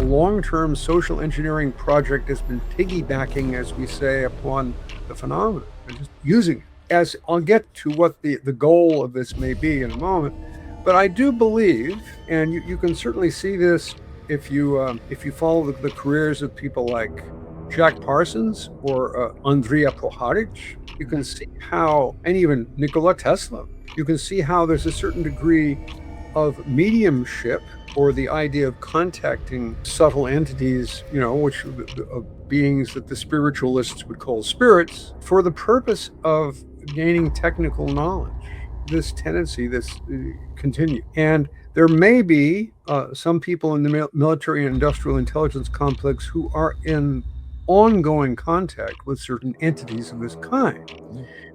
long-term social engineering project has been piggybacking, as we say, upon the phenomenon and just using it. As I'll get to what the goal of this may be in a moment, but I do believe, and you can certainly see this if you follow the careers of people like Jack Parsons or Andrija Puharic, you can see how, and even Nikola Tesla, you can see how there's a certain degree of mediumship, or the idea of contacting subtle entities, which beings that the spiritualists would call spirits, for the purpose of gaining technical knowledge. This tendency, continue. And there may be some people in the military and industrial intelligence complex who are in ongoing contact with certain entities of this kind,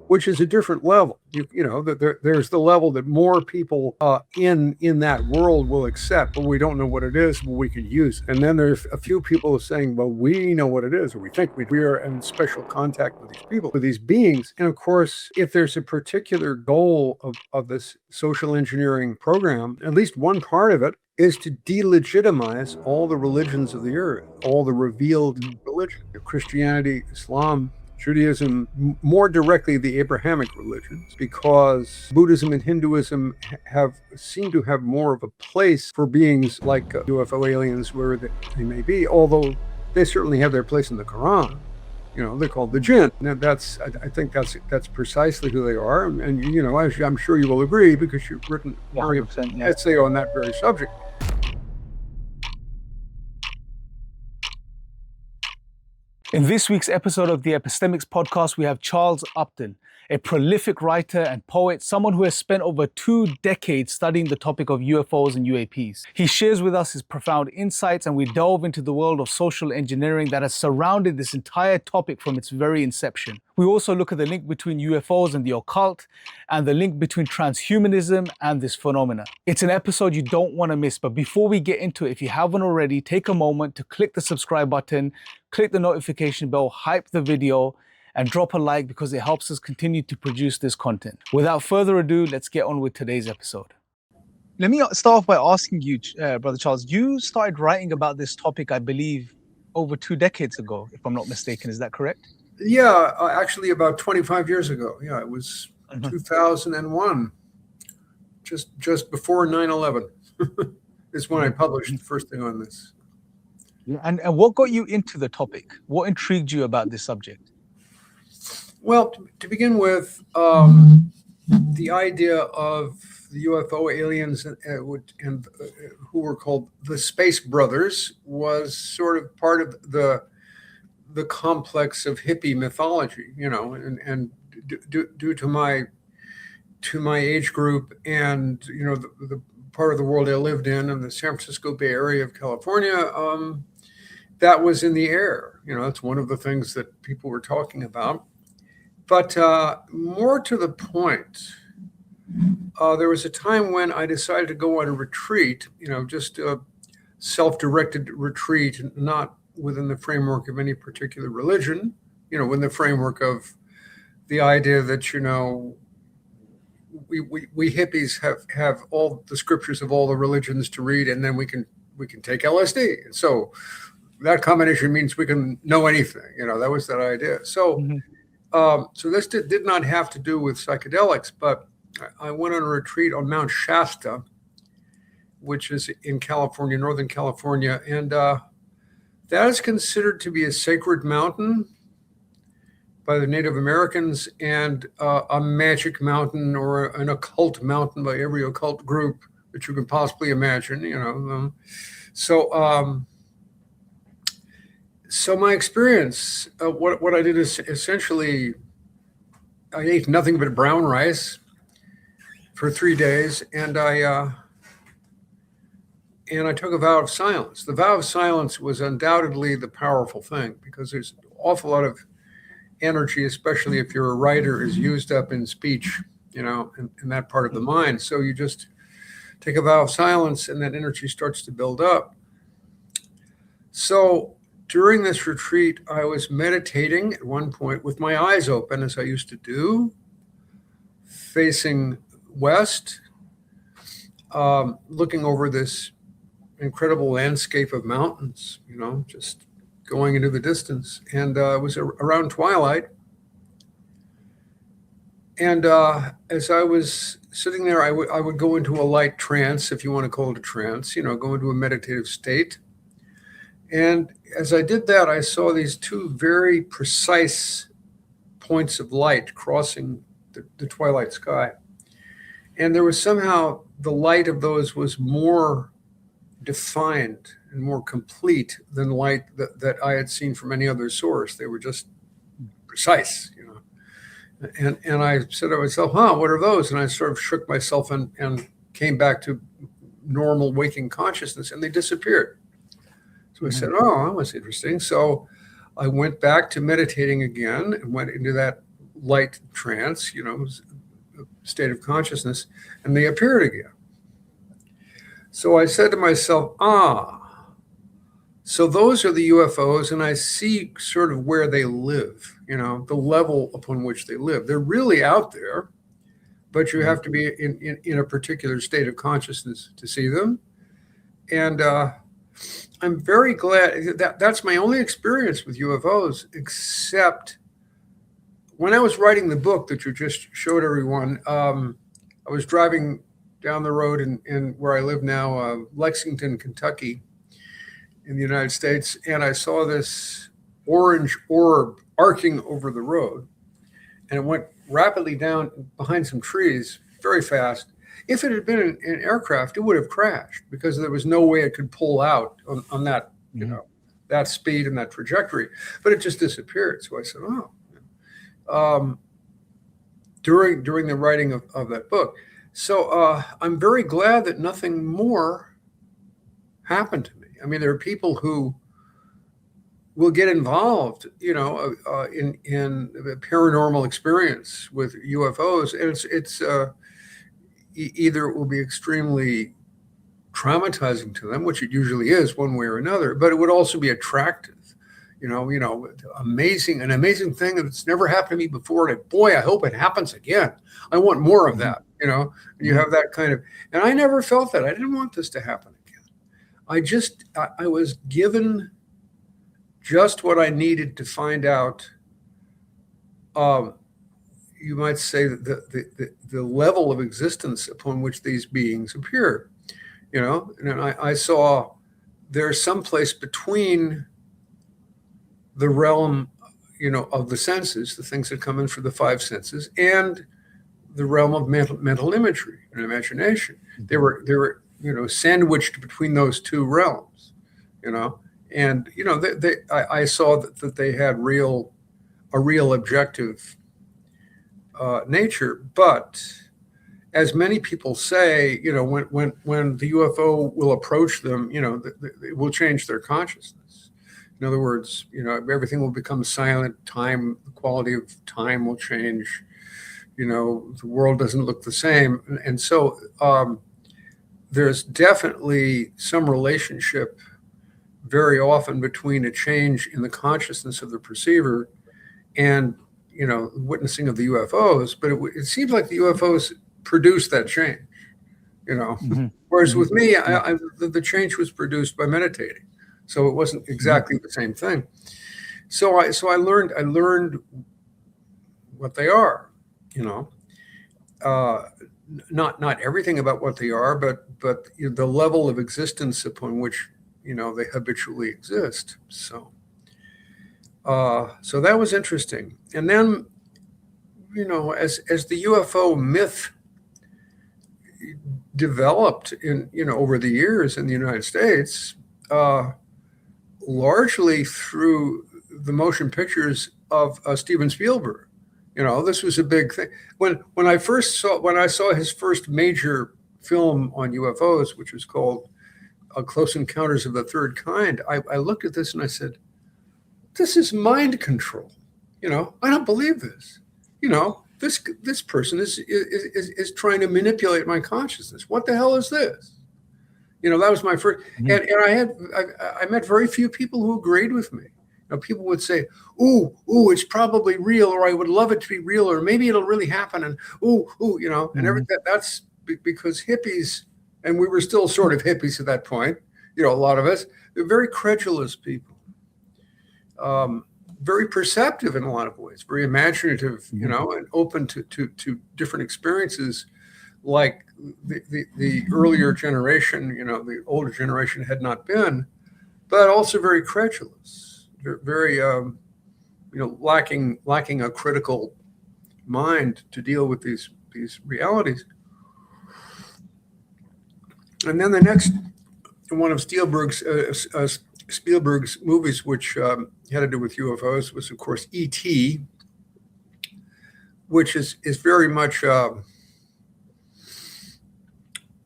which is a different level. There's the level that more people in that world will accept, but we don't know what it is, but we can use it. And then there's a few people saying, well, we know what it is, or we think we are in special contact with these people, with these beings. And of course, if there's a particular goal of this social engineering program, at least one part of it is to delegitimize all the religions of the earth, all the revealed religion, Christianity, Islam, Judaism, more directly the Abrahamic religions, because Buddhism and Hinduism seem to have more of a place for beings like UFO aliens, where they may be, although they certainly have their place in the Quran. They're called the Jinn. Now I think that's precisely who they are, and I'm sure you will agree, because you've written an essay on that very subject. In this week's episode of the Epistemics podcast, we have Charles Upton, a prolific writer and poet, someone who has spent over 2 decades studying the topic of UFOs and UAPs. He shares with us his profound insights, and we delve into the world of social engineering that has surrounded this entire topic from its very inception. We also look at the link between UFOs and the occult, and the link between transhumanism and this phenomena. It's an episode you don't want to miss, but before we get into it, if you haven't already, take a moment to click the subscribe button, click the notification bell, hype the video, and drop a like, because it helps us continue to produce this content. Without further ado, let's get on with today's episode. Let me start off by asking you, Brother Charles, you started writing about this topic, I believe, over 2 decades ago, if I'm not mistaken. Is that correct? Yeah, actually about 25 years ago. Yeah, it was 2001, just before 9/11 is when I published the first thing on this. Yeah. And what got you into the topic? What intrigued you about this subject? Well, to begin with, the idea of the UFO aliens and who were called the Space Brothers was sort of part of the complex of hippie mythology, and due to my age group and the part of the world I lived in the San Francisco Bay Area of California, that was in the air. It's one of the things that people were talking about. But more to the point, there was a time when I decided to go on a retreat, just a self-directed retreat, not within the framework of any particular religion, within the framework of the idea that, we hippies have all the scriptures of all the religions to read, and then we can take LSD. And so that combination means we can know anything. That was that idea. So, so this did not have to do with psychedelics, but I went on a retreat on Mount Shasta, which is in California, Northern California, and that is considered to be a sacred mountain by the Native Americans, and a magic mountain or an occult mountain by every occult group that you can possibly imagine. So my experience, what I did is essentially I ate nothing but brown rice for 3 days, and I took a vow of silence. The vow of silence was undoubtedly the powerful thing, because there's an awful lot of energy, especially if you're a writer, is used up in speech, in that part of the mind. So you just take a vow of silence, and that energy starts to build up. So during this retreat, I was meditating at one point with my eyes open, as I used to do, facing west, looking over this incredible landscape of mountains, just going into the distance. And it was around twilight. And as I was sitting there, I would go into a light trance, if you want to call it a trance, go into a meditative state. And as I did that, I saw these two very precise points of light crossing the twilight sky. And there was somehow the light of those was more defined and more complete than light that I had seen from any other source. They were just precise, And I said to myself, what are those? And I sort of shook myself and came back to normal waking consciousness, and they disappeared. So I said, that was interesting. So I went back to meditating again and went into that light trance, state of consciousness, and they appeared again. So I said to myself, so those are the UFOs, and I see sort of where they live, the level upon which they live. They're really out there, but you have to be in a particular state of consciousness to see them. And I'm very glad that's my only experience with UFOs, except when I was writing the book that you just showed everyone. I was driving down the road in where I live now, Lexington, Kentucky, in the United States, and I saw this orange orb arcing over the road, and it went rapidly down behind some trees very fast. If it had been an aircraft, it would have crashed because there was no way it could pull out on that, that speed and that trajectory, but it just disappeared. So I said, during the writing of that book. So I'm very glad that nothing more happened to me. I mean, there are people who will get involved, in a paranormal experience with UFOs, and it's either it will be extremely traumatizing to them, which it usually is one way or another, but it would also be attractive, amazing, an amazing thing that's never happened to me before. And boy, I hope it happens again. I want more of that, and you have that kind of, and I never felt that. I didn't want this to happen again. I was given just what I needed to find out, you might say the level of existence upon which these beings appear, and I saw there's someplace between the realm, of the senses, the things that come in for the five senses, and the realm of mental imagery and imagination. They were sandwiched between those two realms, and I saw that they had a real objective nature. But as many people say, when the UFO will approach them, it will change their consciousness. In other words, everything will become silent. The quality of time will change. The world doesn't look the same. And so there's definitely some relationship very often between a change in the consciousness of the perceiver and, witnessing of the UFOs. But it seems like the UFOs produce that change, whereas with me, the change was produced by meditating. So it wasn't exactly the same thing. So I learned what they are, not everything about what they are, but the level of existence upon which they habitually exist. So that was interesting. And then as the UFO myth developed over the years in the United States, largely through the motion pictures of Steven Spielberg. This was a big thing. When I saw his first major film on UFOs, which was called Close Encounters of the Third Kind, I looked at this and I said, this is mind control. I don't believe this. This person is trying to manipulate my consciousness. What the hell is this? That was my first, and I met very few people who agreed with me. People would say, ooh, it's probably real, or I would love it to be real, or maybe it'll really happen. And and everything. That's because hippies, and we were still sort of hippies at that point, a lot of us, they're very credulous people, very perceptive in a lot of ways, very imaginative, and open to different experiences, like the earlier generation, the older generation had not been, but also very credulous, very lacking a critical mind to deal with these realities. And then the next one of Spielberg's movies, which had to do with UFOs, was of course E.T., which is very much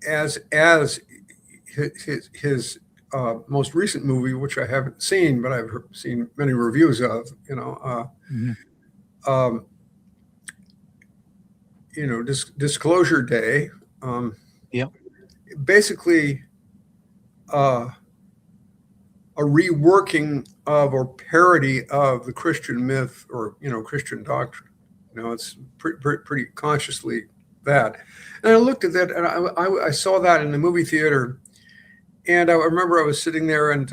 as his most recent movie, which I haven't seen, but I've seen many reviews of. Disclosure Day. Basically, a reworking of or parody of the Christian myth or Christian doctrine. It's pretty consciously that. And I looked at that, and I saw that in the movie theater, and I remember I was sitting there, and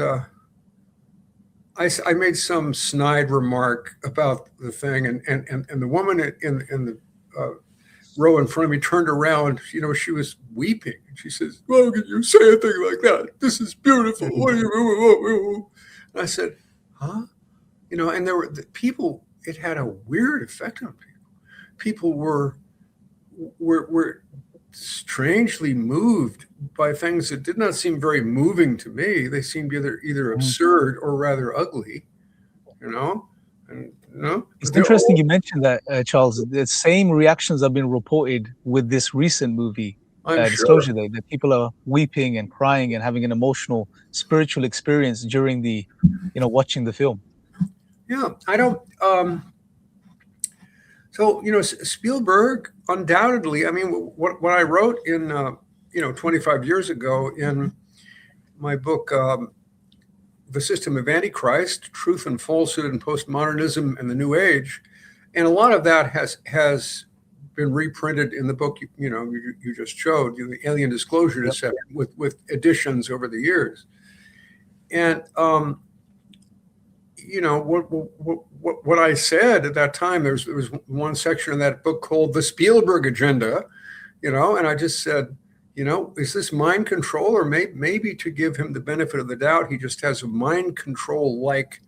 I made some snide remark about the thing, and the woman in the row in front of me turned around. She was weeping, and she says, "Well, can you say a thing like that? This is beautiful." And I said, "Huh?" And there were the people. It had a weird effect on people. People were strangely moved by things that did not seem very moving to me. They seemed either absurd or rather ugly, It's interesting you mentioned that, Charles. The same reactions have been reported with this recent movie, Disclosure Day, that people are weeping and crying and having an emotional, spiritual experience during the, watching the film. Yeah, I don't. So Spielberg, undoubtedly. I mean, what I wrote in 25 years ago in my book, The System of Antichrist: Truth and Falsehood in Postmodernism and the New Age, and a lot of that has been reprinted in the book you just showed, the Alien Disclosure Deception, with additions over the years. And what I said at that time, there was one section in that book called The Spielberg Agenda, and I just said, is this mind control, or maybe to give him the benefit of the doubt, he just has a mind control-like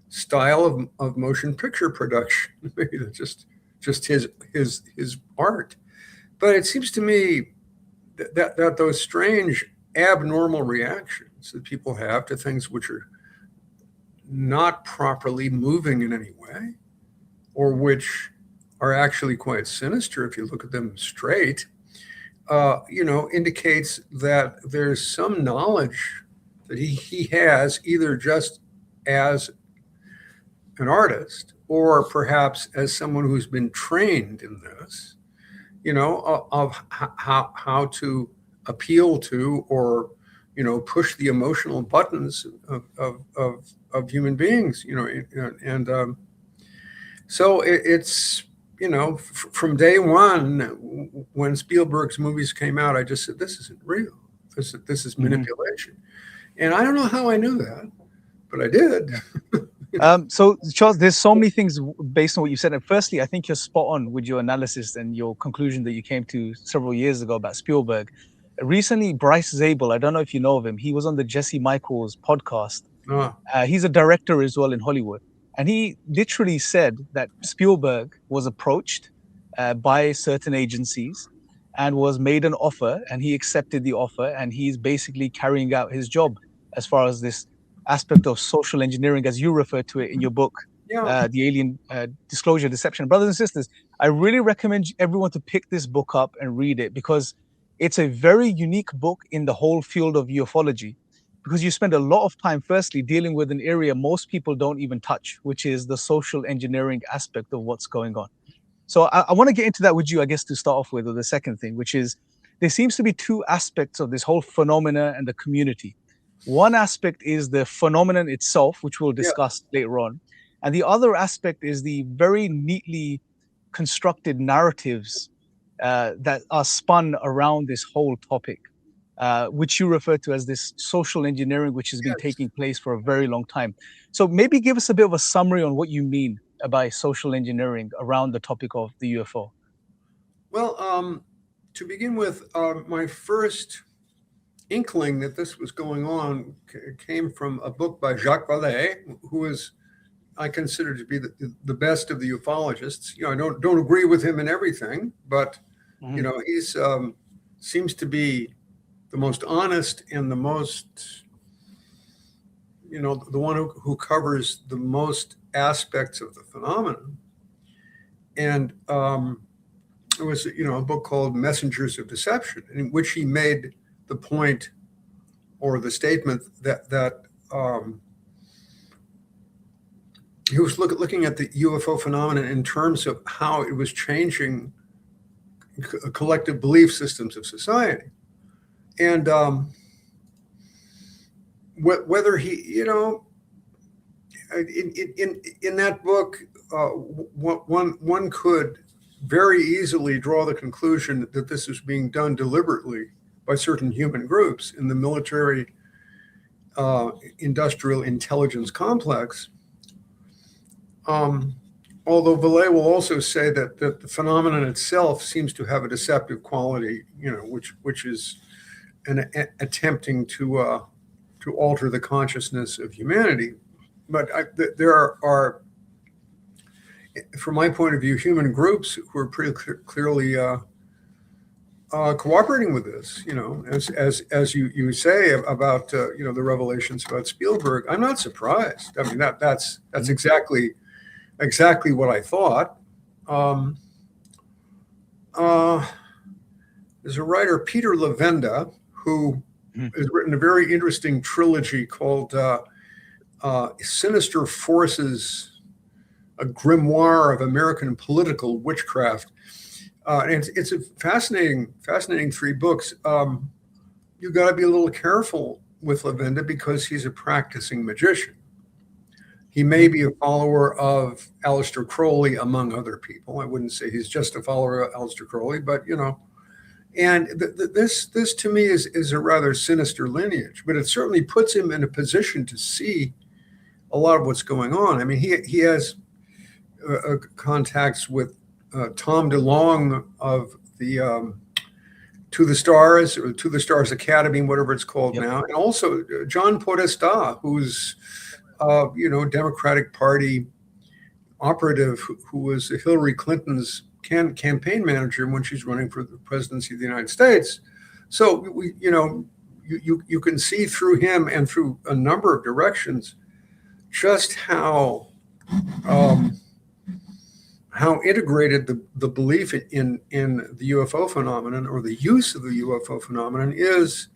style of motion picture production. Maybe that's just his art. But it seems to me that those strange abnormal reactions that people have to things which are not properly moving in any way, or which are actually quite sinister if you look at them straight, indicates that there's some knowledge that he has, either just as an artist or perhaps as someone who's been trained in this, of how to appeal to or push the emotional buttons of human beings, and so it's from day one, when Spielberg's movies came out, I just said, this isn't real. This is manipulation. And I don't know how I knew that, but I did. So Charles, there's so many things based on what you said. And firstly, I think you're spot on with your analysis and your conclusion that you came to several years ago about Spielberg. Recently, Bryce Zabel, I don't know if you know of him, he was on the Jesse Michaels podcast. He's a director as well in Hollywood. And he literally said that Spielberg was approached by certain agencies and was made an offer, and he accepted the offer, and he's basically carrying out his job as far as this aspect of social engineering, as you refer to it in your book, The Alien Disclosure Deception. Brothers and sisters, I really recommend everyone to pick this book up and read it, because it's a very unique book in the whole field of ufology, because you spend a lot of time firstly dealing with an area most people don't even touch, which is the social engineering aspect of what's going on. So I want to get into that with you, I guess, to start off with, or the second thing, which is there seems to be two aspects of this whole phenomena and the community. One aspect is the phenomenon itself, which we'll discuss later on. And the other aspect is the very neatly constructed narratives that are spun around this whole topic. which you refer to as this social engineering, which has been Yes. taking place for a very long time. So maybe give us a bit of a summary on what you mean by social engineering around the topic of the UFO. Well, to begin with, my first inkling that this was going on came from a book by Jacques Vallée, who is, I consider to be the best of the ufologists. I don't agree with him in everything, but he's seems to be the most honest and the most, the one who covers the most aspects of the phenomenon. And it was, a book called Messengers of Deception, in which he made the point or the statement that he was looking at the UFO phenomenon in terms of how it was changing collective belief systems of society. And whether he, in that book, one could very easily draw the conclusion that this is being done deliberately by certain human groups in the military industrial intelligence complex. Although Vallée will also say that the phenomenon itself seems to have a deceptive quality, which is attempting to alter the consciousness of humanity. But there are, from my point of view, human groups who are pretty clearly cooperating with this. As you say about the revelations about Spielberg. I'm not surprised. I mean that's exactly what I thought. There's a writer, Peter Levenda, who has written a very interesting trilogy called Sinister Forces, a grimoire of American political witchcraft. And it's a fascinating 3 books. You got to be a little careful with Levenda because he's a practicing magician. He may be a follower of Aleister Crowley, among other people. I wouldn't say he's just a follower of Aleister Crowley, but and this to me is a rather sinister lineage. But it certainly puts him in a position to see a lot of what's going on. I mean, he has contacts with Tom DeLonge of the To the Stars or To the Stars Academy, whatever it's called now, and also John Podesta, who's Democratic Party operative who was Hillary Clinton's campaign manager when she's running for the presidency of the United States. So you can see through him and through a number of directions just how integrated the belief in the UFO phenomenon or the use of the UFO phenomenon is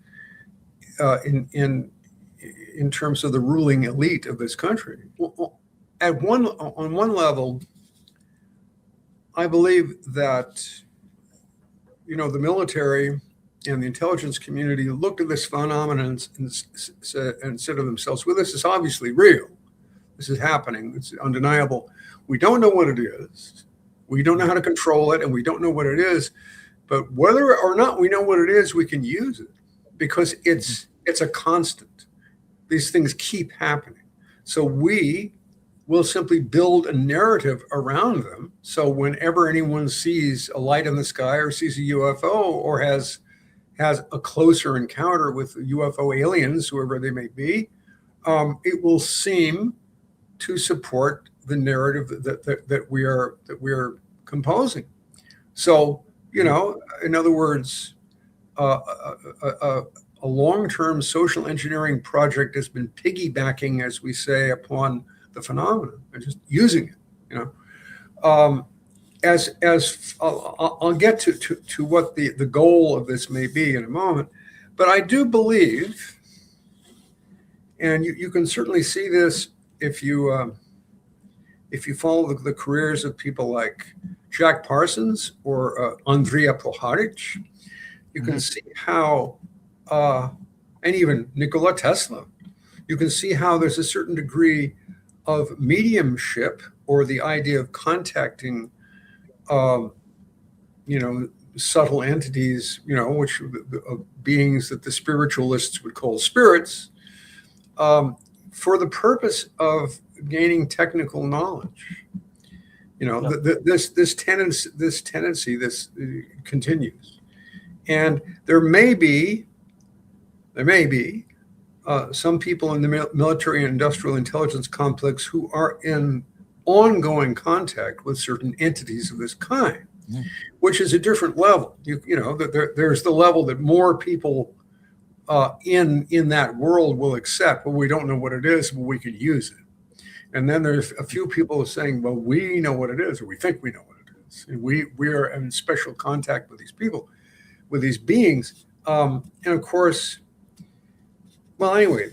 in terms of the ruling elite of this country. On one level, I believe that the military and the intelligence community looked at this phenomenon and said to themselves, well, this is obviously real. This is happening. It's undeniable. We don't know what it is. We don't know how to control it, and we don't know what it is. But whether or not we know what it is, we can use it because it's a constant. These things keep happening. So we will simply build a narrative around them. So whenever anyone sees a light in the sky or sees a UFO or has a closer encounter with UFO aliens, whoever they may be, it will seem to support the narrative that we are composing. So, in other words, a long-term social engineering project has been piggybacking, as we say, upon the phenomenon and just using it. As I'll get to what the goal of this may be in a moment, but I do believe, and you can certainly see this if you follow the careers of people like Jack Parsons or Andrija Puharich, you can see how, and even Nikola Tesla, you can see how there's a certain degree of mediumship or the idea of contacting, subtle entities, which beings that the spiritualists would call spirits, for the purpose of gaining technical knowledge. This tendency continues, and there may be some people in the military and industrial intelligence complex who are in ongoing contact with certain entities of this kind, which is a different level. There's the level that more people in that world will accept. Well, we don't know what it is, but we can use it. And then there's a few people saying, well, we know what it is, or we think we know what it is. And we are in special contact with these people, with these beings. And of course, well, anyway,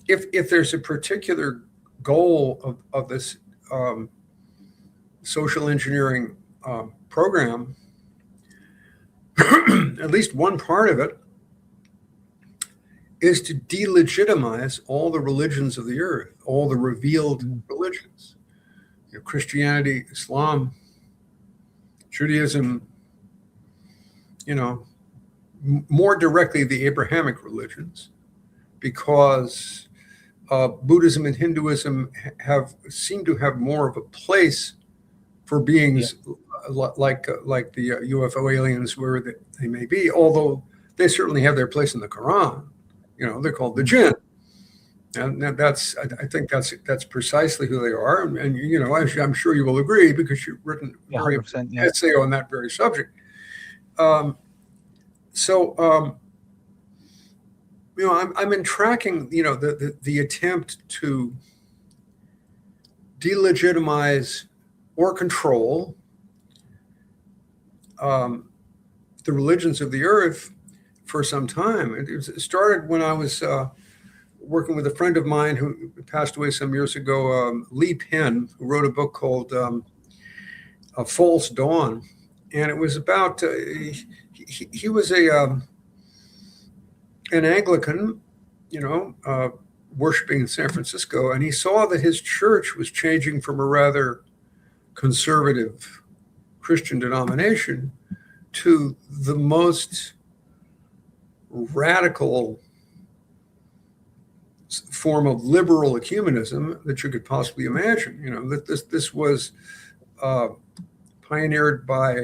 if there's a particular goal of this social engineering program, at least one part of it is to delegitimize all the religions of the earth, all the revealed religions, Christianity, Islam, Judaism, more directly the Abrahamic religions, because Buddhism and Hinduism seem to have more of a place for beings like the UFO aliens, where they may be, although they certainly have their place in the Quran. They're called the Jinn, and I think that's precisely who they are. And as I'm sure you will agree, because you've written a very essay on that very subject. I'm in tracking, the attempt to delegitimize or control the religions of the earth for some time. It started when I was working with a friend of mine who passed away some years ago, Lee Penn, who wrote a book called A False Dawn. And it was about, he was an Anglican, worshiping in San Francisco, and he saw that his church was changing from a rather conservative Christian denomination to the most radical form of liberal ecumenism that you could possibly imagine. That this was pioneered by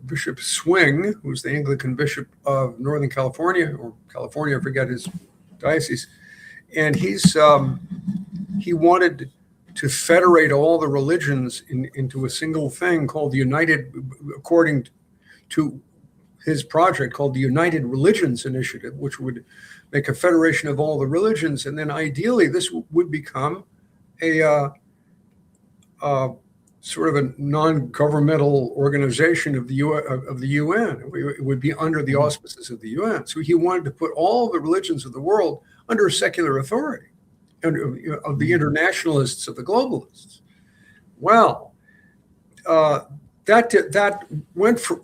Bishop Swing, who's the Anglican bishop of Northern California, or California, I forget his diocese. And he wanted to federate all the religions into a single thing called the United, according to his project called the United Religions Initiative, which would make a federation of all the religions. And then ideally this would become a sort of a non-governmental organization of the UN. It would be under the auspices of the UN. So he wanted to put all the religions of the world under secular authority, of the internationalists, of the globalists. Well, that went for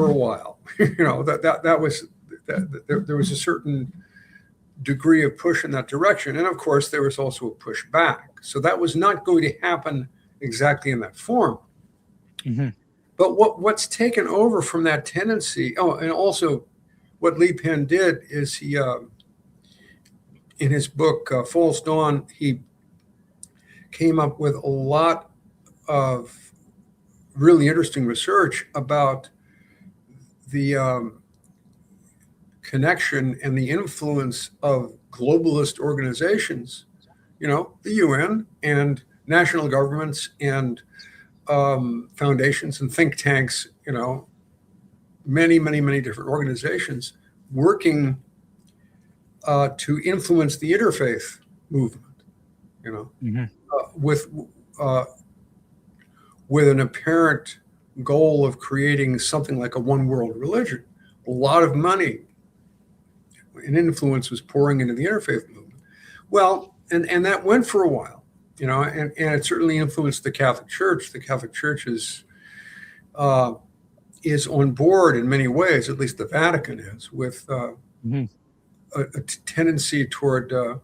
a while. There was a certain degree of push in that direction, and of course there was also a push back. So that was not going to happen exactly in that form. Mm-hmm. But what's taken over from that tendency? Oh, and also, what Lee Penn did is he, in his book False Dawn, he came up with a lot of really interesting research about the connection and the influence of globalist organizations, the UN and national governments and foundations and think tanks, many, many, many different organizations working to influence the interfaith movement, mm-hmm. With an apparent goal of creating something like a one world religion. A lot of money and influence was pouring into the interfaith movement. Well, and that went for a while, and it certainly influenced the Catholic Church. The Catholic Church is on board in many ways, at least the Vatican is, with mm-hmm. a tendency toward a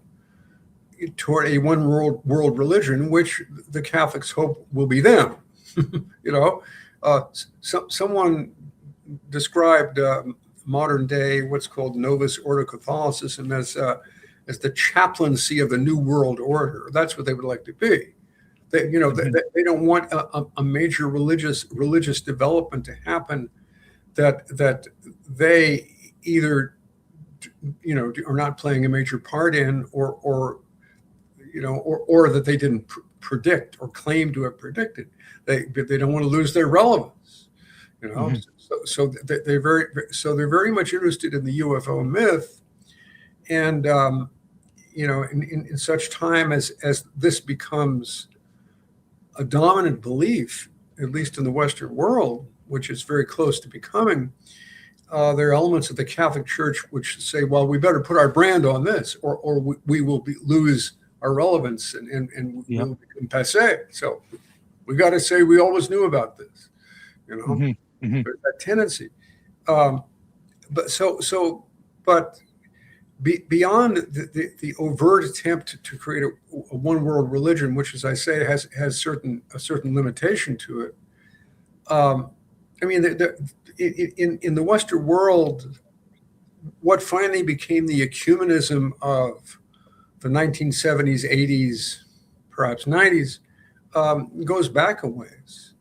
one world religion, which the Catholics hope will be them. Someone described modern day what's called Novus Ordo Catholicism as the chaplaincy of the New World Order. That's what they would like to be. They don't want a major religious development to happen that they either are not playing a major part in, or that they didn't predict or claim to have predicted. They don't want to lose their relevance. So they're very much interested in the UFO myth, and in such time as this becomes a dominant belief, at least in the Western world, which is very close to becoming, there are elements of the Catholic Church which say, well, we better put our brand on this, or we will lose our relevance and we'll become passé. So we got to say we always knew about this. There's that tendency. But beyond the overt attempt to create a one world religion, which, as I say, has a certain limitation to it. In the Western world, what finally became the ecumenism of the 1970s, 80s, perhaps 90s, goes back a ways.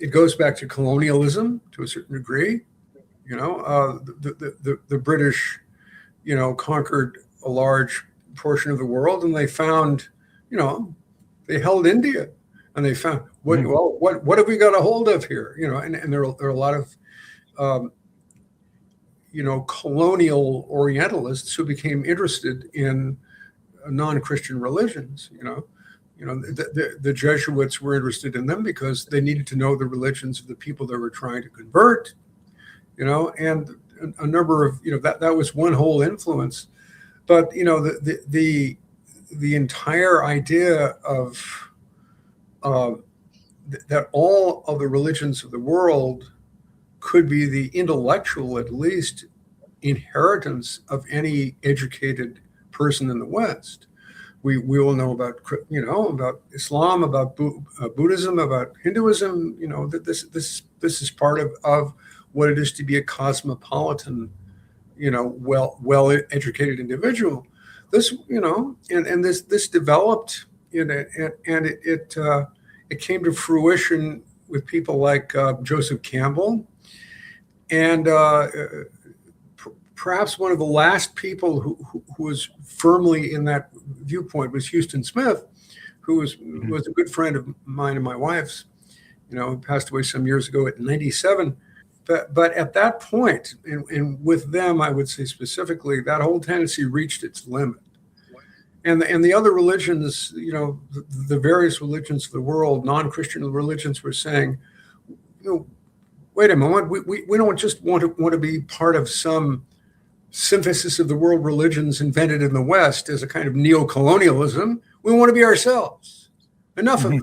It goes back to colonialism to a certain degree. The British, conquered a large portion of the world, and they found, they held India, and they found what have we got a hold of here? And there are a lot of colonial Orientalists who became interested in non-Christian religions. The Jesuits were interested in them because they needed to know the religions of the people they were trying to convert. And a number of that was one whole influence. But the entire idea of that all of the religions of the world could be the intellectual, at least, inheritance of any educated person in the West. We will know about about Islam, about Buddhism, about Hinduism. That this is part of what it is to be a cosmopolitan, well educated individual. This and this developed, and it came to fruition with people like Joseph Campbell, and perhaps one of the last people who was firmly in that viewpoint was Houston Smith, who was a good friend of mine and my wife's. Passed away some years ago at 97. But at that point, and with them, I would say specifically, that whole tendency reached its limit. And the other religions, the various religions of the world, non-Christian religions, were saying, wait a moment, we don't just want to be part of some synthesis of the world religions invented in the West as a kind of neo-colonialism. We want to be ourselves. Enough of this,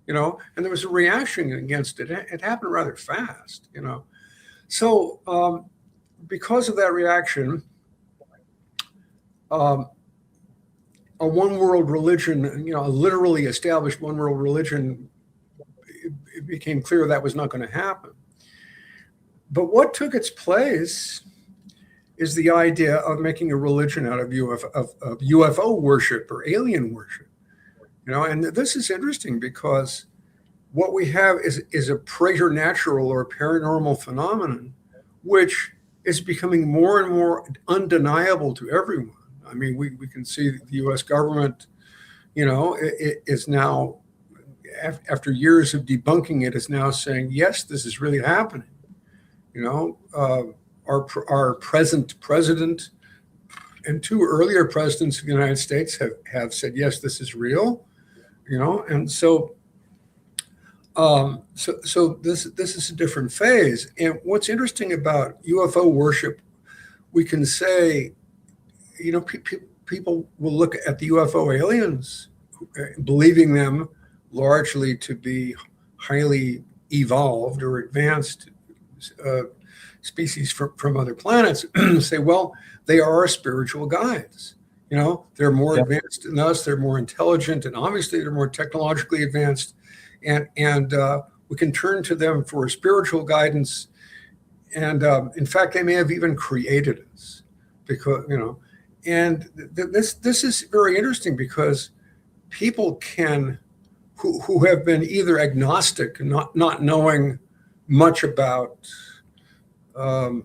and there was a reaction against it. It happened rather fast, So because of that reaction, a one world religion, a literally established one world religion, it became clear that was not going to happen. But what took its place is the idea of making a religion out of UFO worship or alien worship. And this is interesting because what we have is a preternatural or paranormal phenomenon, which is becoming more and more undeniable to everyone. I mean, we can see the U.S. government, it is now, after years of debunking it, is now saying, yes, this is really happening. Our present president and two earlier presidents of the United States have said, yes, this is real, and so this is a different phase. And what's interesting about UFO worship, we can say, people will look at the UFO aliens, believing them largely to be highly evolved or advanced species from other planets, say, well, they are our spiritual guides. They're more advanced than us. They're more intelligent, and obviously they're more technologically advanced. and we can turn to them for spiritual guidance. And in fact, they may have even created us, because And this is very interesting, because people who have been either agnostic, not knowing much about about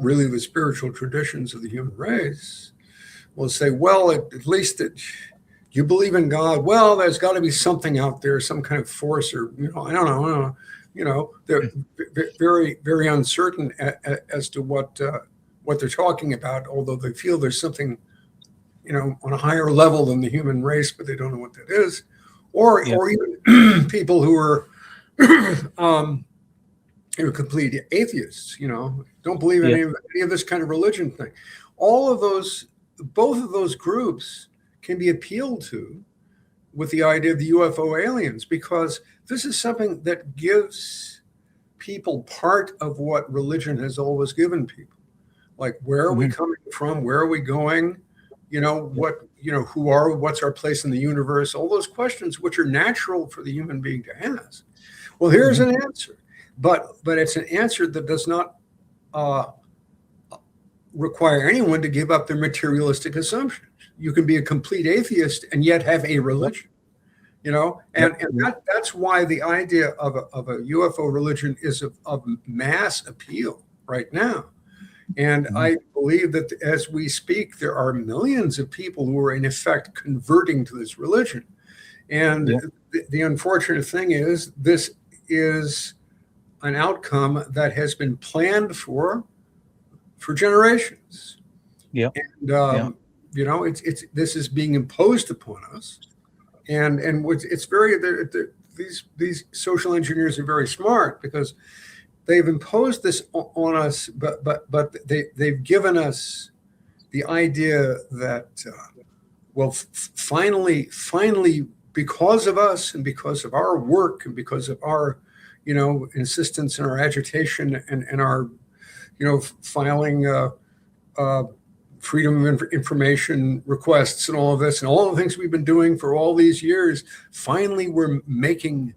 really the spiritual traditions of the human race, will say, well, at least you believe in God. Well, there's got to be something out there, some kind of force, or I don't know. They're very, very uncertain as to what they're talking about, although they feel there's something, on a higher level than the human race, but they don't know what that is. Or even people who are complete atheists, don't believe in any of this kind of religion thing. Both of those groups can be appealed to with the idea of the UFO aliens, because this is something that gives people part of what religion has always given people. Like, where are we coming from? Where are we going? Who are we? What's our place in the universe? All those questions, which are natural for the human being to ask. Well, here's an answer, but it's an answer that does not require anyone to give up their materialistic assumptions. You can be a complete atheist and yet have a religion, and that's why the idea of a UFO religion is of mass appeal right now. And I believe that as we speak, there are millions of people who are in effect converting to this religion. And the unfortunate thing is, this is an outcome that has been planned for generations. And this is being imposed upon us. And it's these social engineers are very smart, because they've imposed this on us, but they've given us the idea that finally, because of us and because of our work and because of our insistence and our agitation and our filing freedom of information requests and all of this and all the things we've been doing for all these years, finally we're making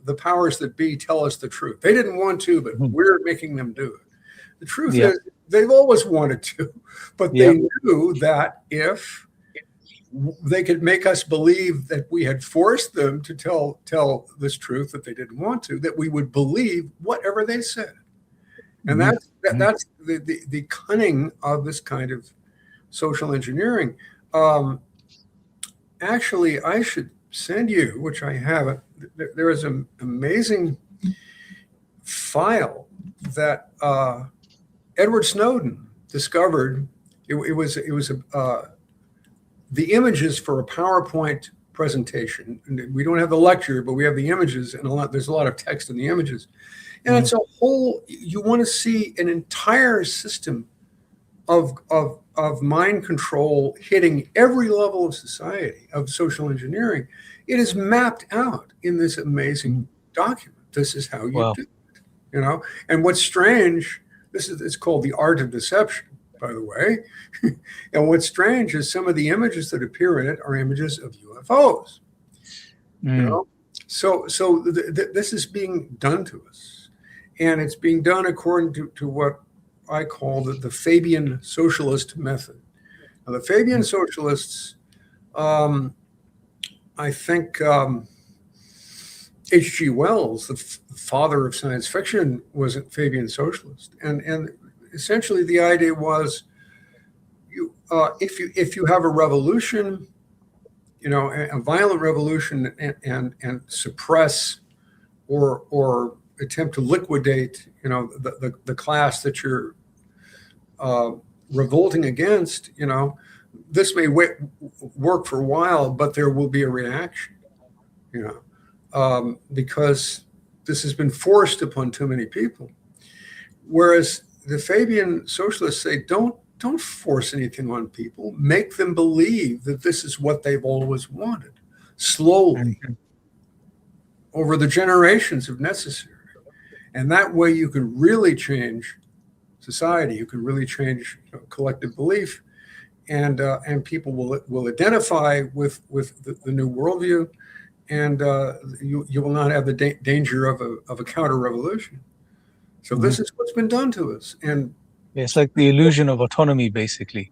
the powers that be tell us the truth. They didn't want to, but we're making them do it. The truth is, they've always wanted to, but they knew that if they could make us believe that we had forced them to tell this truth that they didn't want to, that we would believe whatever they said. And that's the cunning of this kind of social engineering. Actually, I should send you, which I haven't. There is an amazing file that Edward Snowden discovered. It was the images for a PowerPoint presentation. And we don't have the lecture, but we have the images, and there's a lot of text in the images. And it's a whole. You want to see an entire system of mind control hitting every level of society, of social engineering. It is mapped out in this amazing document. This is how you do it, And what's strange, it's called The Art of Deception, by the way. And what's strange is some of the images that appear in it are images of UFOs. So this is being done to us, and it's being done according to what I call the Fabian socialist method. Now, the Fabian socialists, I think H.G. Wells, the father of science fiction, was a Fabian socialist, and essentially the idea was, if you have a revolution, a violent revolution, and suppress or attempt to liquidate, the class that you're revolting against, this may work for a while, but there will be a reaction, because this has been forced upon too many people. Whereas the Fabian socialists say, don't force anything on people. Make them believe that this is what they've always wanted, slowly, over the generations if necessary. And that way you can really change society. You can really change collective belief. and people will identify with the new worldview, and you will not have the danger of a counter revolution. So this is what's been done to us, and it's like the illusion of autonomy, basically.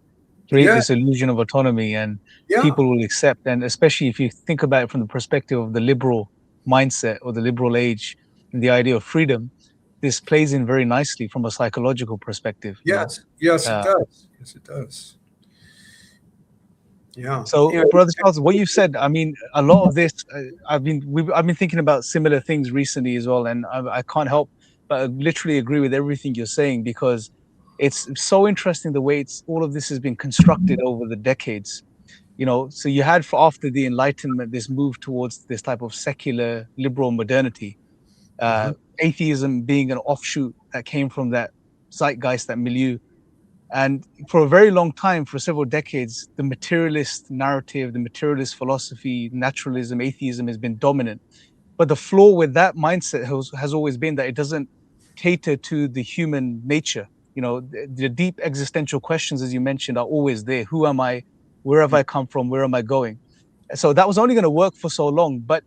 Create yeah, this illusion of autonomy, and yeah, people will accept. And especially if you think about it from the perspective of the liberal mindset or the liberal age and the idea of freedom, this plays in very nicely from a psychological perspective. yes, it Uh, does. Yes, it does. Yeah, So, and, Brother Charles, what you said, I mean, a lot of this, I've been thinking about similar things recently as well, and I can't help but literally agree with everything you're saying, because it's so interesting the way all of this has been constructed over the decades. So you had, for after the Enlightenment, this move towards this type of secular liberal modernity, mhm, atheism being an offshoot that came from that zeitgeist, that milieu. And for a very long time, for several decades, the materialist narrative, the materialist philosophy, naturalism, atheism has been dominant. But the flaw with that mindset has always been that it doesn't cater to the human nature. The deep existential questions, as you mentioned, are always there. Who am I? Where have I come from? Where am I going? So that was only going to work for so long. But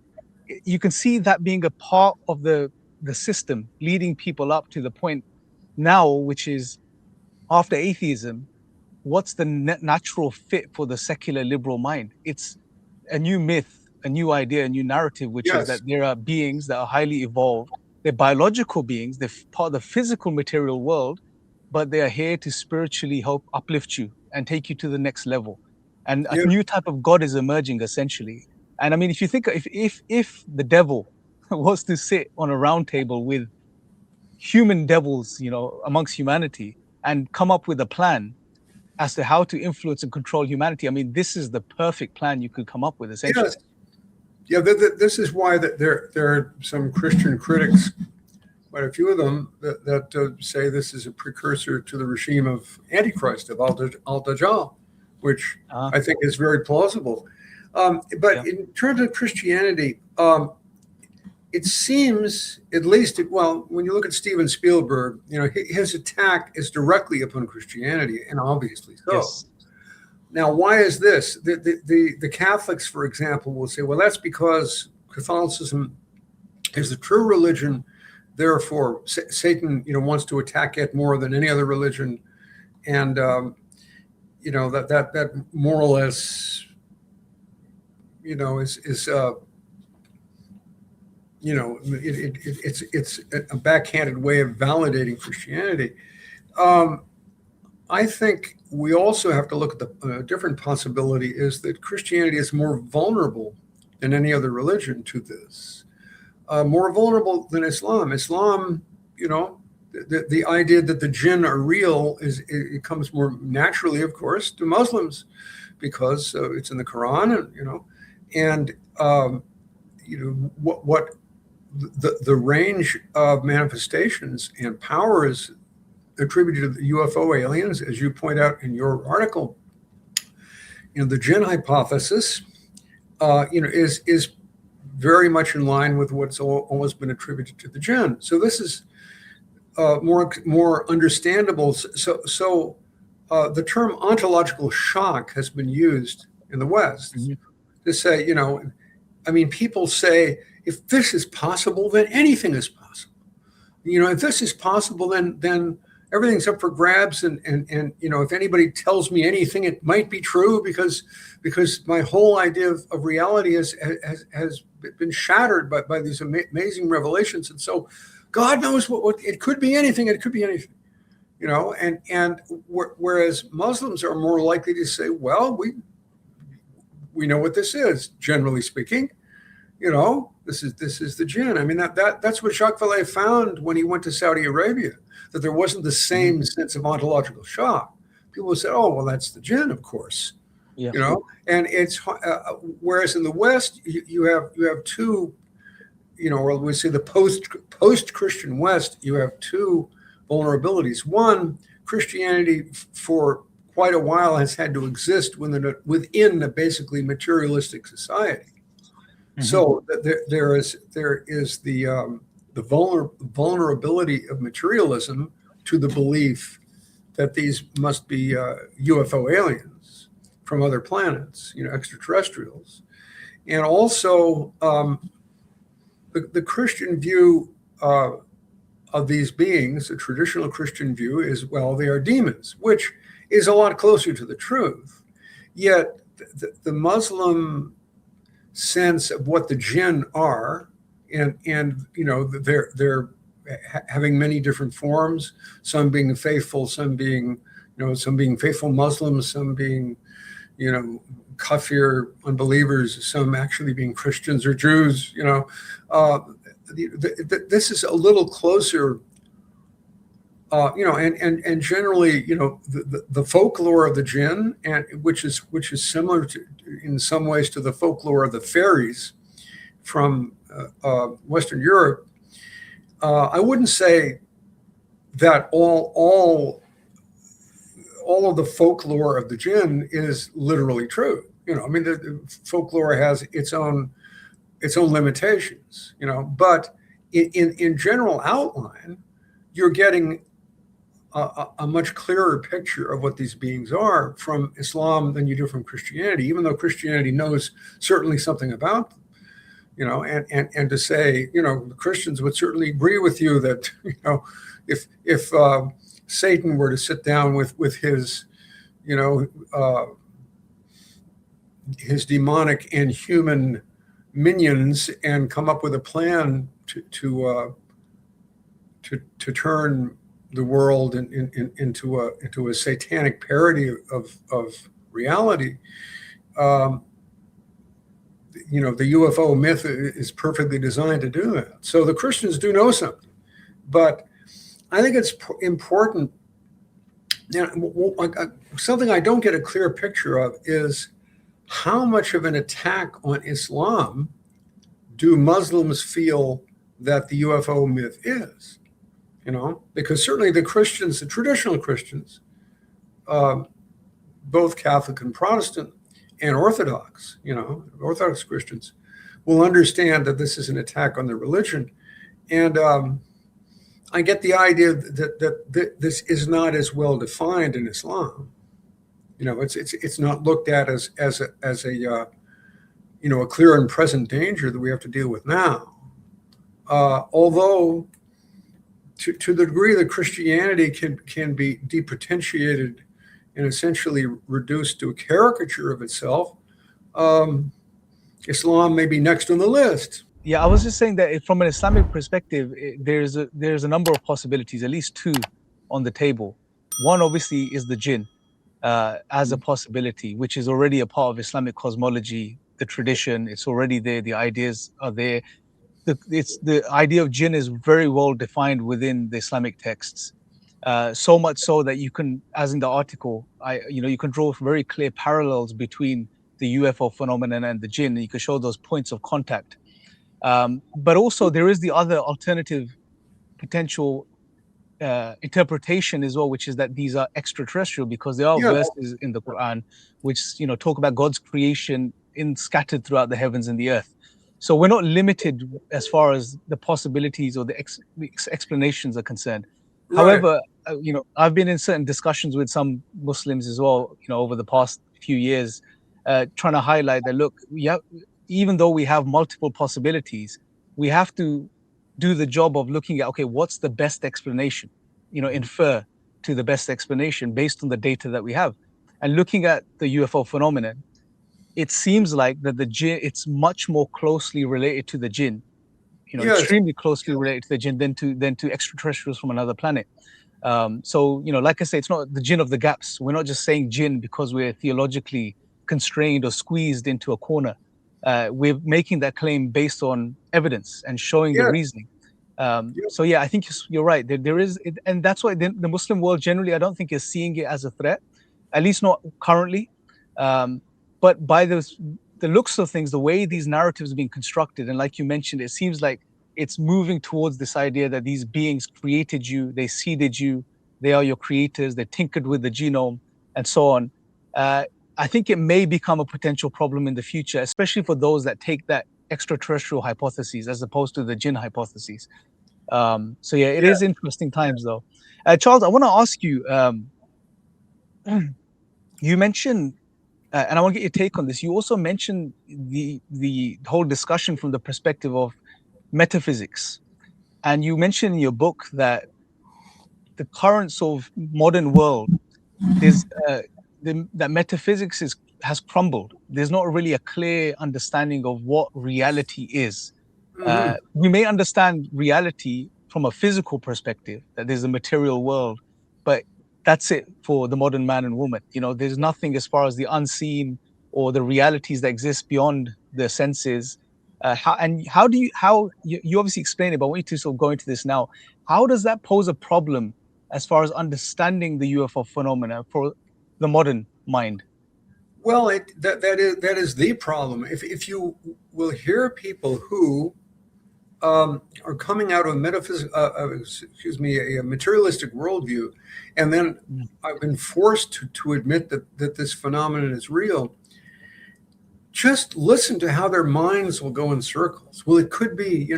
you can see that being a part of the system, leading people up to the point now, which is after atheism, what's the natural fit for the secular liberal mind? It's a new myth, a new idea, a new narrative, which is yes, that there are beings that are highly evolved. They're biological beings. They're part of the physical material world, but they are here to spiritually help uplift you and take you to the next level. And a yeah, new type of God is emerging, essentially. And I mean, if you think, if the devil was to sit on a round table with human devils, amongst humanity, and come up with a plan as to how to influence and control humanity, I mean, this is the perfect plan you could come up with, yes, essentially. yeah. This is why that there are some Christian critics, quite a few of them, that say this is a precursor to the regime of Antichrist, of Al-Dajjal, which Uh, I think is very plausible. But yeah. in terms of Christianity, it seems, at least, well, when you look at Steven Spielberg, his attack is directly upon Christianity, and obviously so. Yes. Now, why is this? The Catholics, for example, will say, well, that's because Catholicism is the true religion. Therefore, Satan, wants to attack it more than any other religion, and that more or less, is it's a backhanded way of validating Christianity. I think we also have to look at the different possibility is that Christianity is more vulnerable than any other religion to this. More vulnerable than Islam. Islam, the idea that the jinn are real it comes more naturally, of course, to Muslims because it's in the Quran, and what the range of manifestations and powers attributed to the UFO aliens, as you point out in your article, the Jinn hypothesis, is very much in line with what's always been attributed to the Jinn. So this is more understandable. So the term ontological shock has been used in the West to say, people say, if this is possible, then anything is possible. If this is possible, then everything's up for grabs. And if anybody tells me anything, it might be true because my whole idea of reality has been shattered by these amazing revelations. And so God knows what it could be anything. It could be anything, and whereas Muslims are more likely to say, well, we know what this is, generally speaking. This is the jinn. I mean, that's what Jacques Vallée found when he went to Saudi Arabia, that there wasn't the same sense of ontological shock. People said, oh, well, that's the jinn, of course. Yeah. And it's whereas in the West, you have two, or we say the post-Christian West, you have two vulnerabilities. One, Christianity for quite a while has had to exist within a basically materialistic society. So there is the vulnerability of materialism to the belief that these must be UFO aliens. from other planets, extraterrestrials. And also the Christian view of these beings, the traditional Christian view is, well, they are demons, which is a lot closer to the truth. Yet the Muslim sense of what the jinn are, and they're having many different forms, some being faithful, some being faithful Muslims, some being kafir unbelievers, some actually being Christians or Jews. This is a little closer, and generally, the folklore of the jinn, and which is similar to, in some ways, to the folklore of the fairies from Western Europe. I wouldn't say that all of the folklore of the jinn is literally true. The folklore has its own limitations. But in general outline, you're getting a much clearer picture of what these beings are from Islam than you do from Christianity, even though Christianity knows certainly something about them. And to say, the Christians would certainly agree with you that, if Satan were to sit down with his, his demonic and human minions and come up with a plan to turn the world into a satanic parody of reality. The UFO myth is perfectly designed to do that. So the Christians do know something, but I think it's important. Something I don't get a clear picture of is how much of an attack on Islam do Muslims feel that the UFO myth is? Because certainly the Christians, the traditional Christians, both Catholic and Protestant and Orthodox, Orthodox Christians, will understand that this is an attack on their religion. And I get the idea that this is not as well defined in Islam. It's not looked at as a clear and present danger that we have to deal with now. Although to the degree that Christianity can be depotentiated and essentially reduced to a caricature of itself, Islam may be next on the list. Yeah, I was just saying that from an Islamic perspective, there's a number of possibilities, at least two on the table. One, obviously, is the jinn as a possibility, which is already a part of Islamic cosmology, the tradition. It's already there. The ideas are there. The idea of jinn is very well defined within the Islamic texts. So much so that you can, as in the article, you can draw very clear parallels between the UFO phenomenon and the jinn, and you can show those points of contact. But also there is the other alternative potential interpretation as well, which is that these are extraterrestrial, because there are verses in the Quran which talk about God's creation scattered throughout the heavens and the earth. So we're not limited as far as the possibilities or the explanations are concerned. Right. However, I've been in certain discussions with some Muslims as well, over the past few years, trying to highlight that, look, even though we have multiple possibilities, we have to do the job of looking at, okay, what's the best explanation? Infer to the best explanation based on the data that we have. And looking at the UFO phenomenon, it seems like that the jinn, it's much more closely related to the jinn, extremely closely related to the jinn than to extraterrestrials from another planet. So, like I say, it's not the jinn of the gaps. We're not just saying jinn because we're theologically constrained or squeezed into a corner. We're making that claim based on evidence and showing the reasoning. So yeah, I think you're right. There is, and that's why the Muslim world generally, I don't think, is seeing it as a threat, at least not currently. But by the looks of things, the way these narratives are being constructed, and like you mentioned, it seems like it's moving towards this idea that these beings created you, they seeded you, they are your creators, they tinkered with the genome, and so on. I think it may become a potential problem in the future, especially for those that take that extraterrestrial hypotheses as opposed to the jinn hypotheses. So yeah, it is interesting times though. Charles, I want to ask you, you mentioned and I want to get your take on this. You also mentioned the whole discussion from the perspective of metaphysics, and you mentioned in your book that the current sort of modern world, there's that metaphysics has crumbled. There's not really a clear understanding of what reality is. Mhm. We may understand reality from a physical perspective, that there's a material world, but that's it for the modern man and woman. You know, there's nothing as far as the unseen or the realities that exist beyond the senses. How do you obviously explain it, but I want you to sort of go into this now. How does that pose a problem as far as understanding the UFO phenomena for the modern mind? Well, that is the problem. If you will hear people who are coming out of a a materialistic worldview, and then I've been forced to admit that this phenomenon is real. Just listen to how their minds will go in circles. Well, it could be,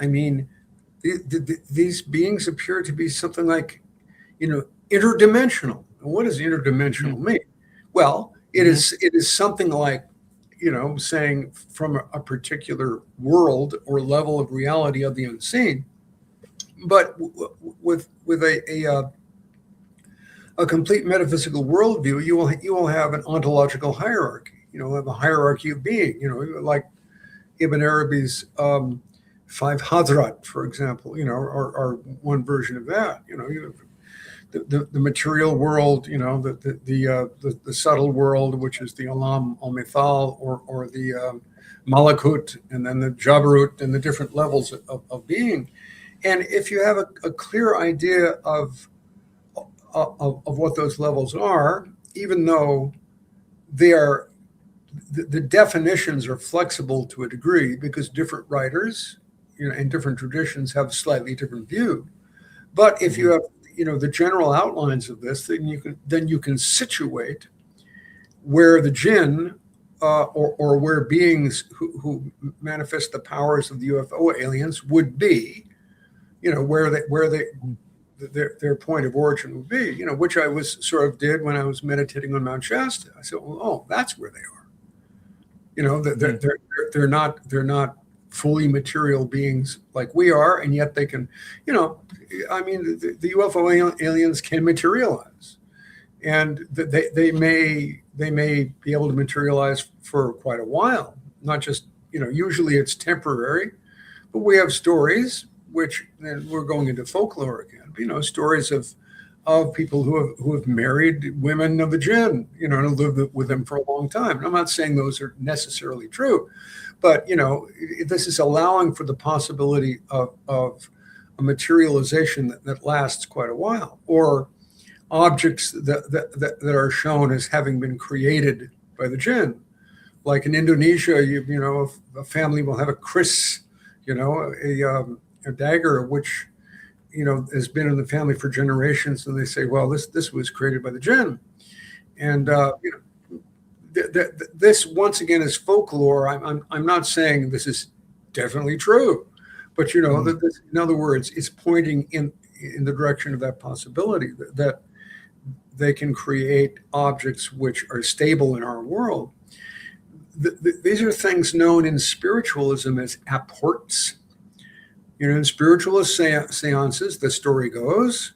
I mean, these beings appear to be something like, interdimensional. What does interdimensional mean? Well, it is something like, saying from a particular world or level of reality of the unseen, but with a complete metaphysical worldview, you will have an ontological hierarchy. Have a hierarchy of being. Like Ibn Arabi's five Hadrat, for example. Are one version of that. The material world, the subtle world, which is the Alam al-Mithal, or the Malakut, and then the Jabarut, and the different levels of being. And if you have a clear idea of what those levels are, even though they are, the definitions are flexible to a degree, because different writers, and different traditions have slightly different view. But if you have the general outlines of this, then you can situate where the Jinn or where beings who manifest the powers of the UFO aliens would be, where their point of origin would be, which I was sort of did when I was meditating on Mount Shasta. I said, well, oh, that's where they are. They're not fully material beings like we are, and yet they can, the UFO aliens can materialize, and they may be able to materialize for quite a while. Not just, usually it's temporary, but we have stories, which, and we're going into folklore again, stories of people who have married women of the Jinn, and lived with them for a long time. And I'm not saying those are necessarily true, but this is allowing for the possibility of a materialization that lasts quite a while, or objects that are shown as having been created by the Jinn. Like in Indonesia, a family will have a kris, a dagger, which has been in the family for generations, and they say, well, this was created by the Jinn. And this once again is folklore. I'm not saying this is definitely true, but that this, in other words, it's pointing in the direction of that possibility that they can create objects which are stable in our world. These are things known in spiritualism as apports. In spiritualist seances, the story goes,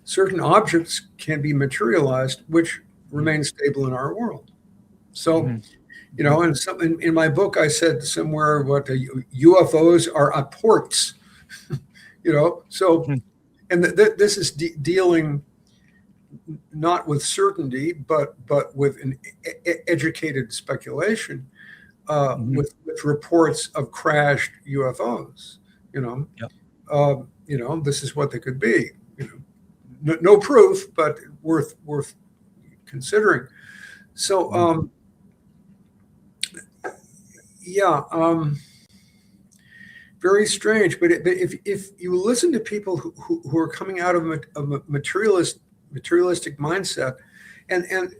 certain objects can be materialized which remain stable in our world. So, and in my book, I said somewhere what UFOs are apports, so, and this is dealing not with certainty, but with an educated speculation, with reports of crashed UFOs. This is what they could be. No proof, but worth considering. So, very strange. But if you listen to people who are coming out of a materialistic mindset, and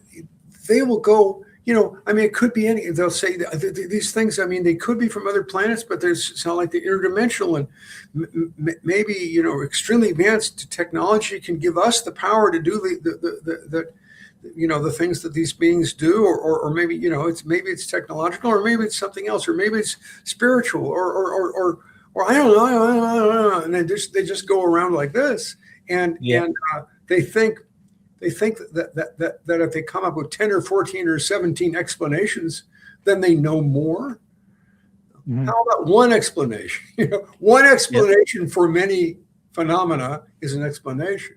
they will go, it could be any. They'll say these things. They could be from other planets, but there's sound like the interdimensional, and maybe extremely advanced technology can give us the power to do the things that these beings do, or maybe, it's technological, or maybe it's something else, or maybe it's spiritual, or I don't know, and they just go around like this, and they think that if they come up with 10 or 14 or 17 explanations, then they know more. How about one explanation? One explanation for many phenomena is an explanation.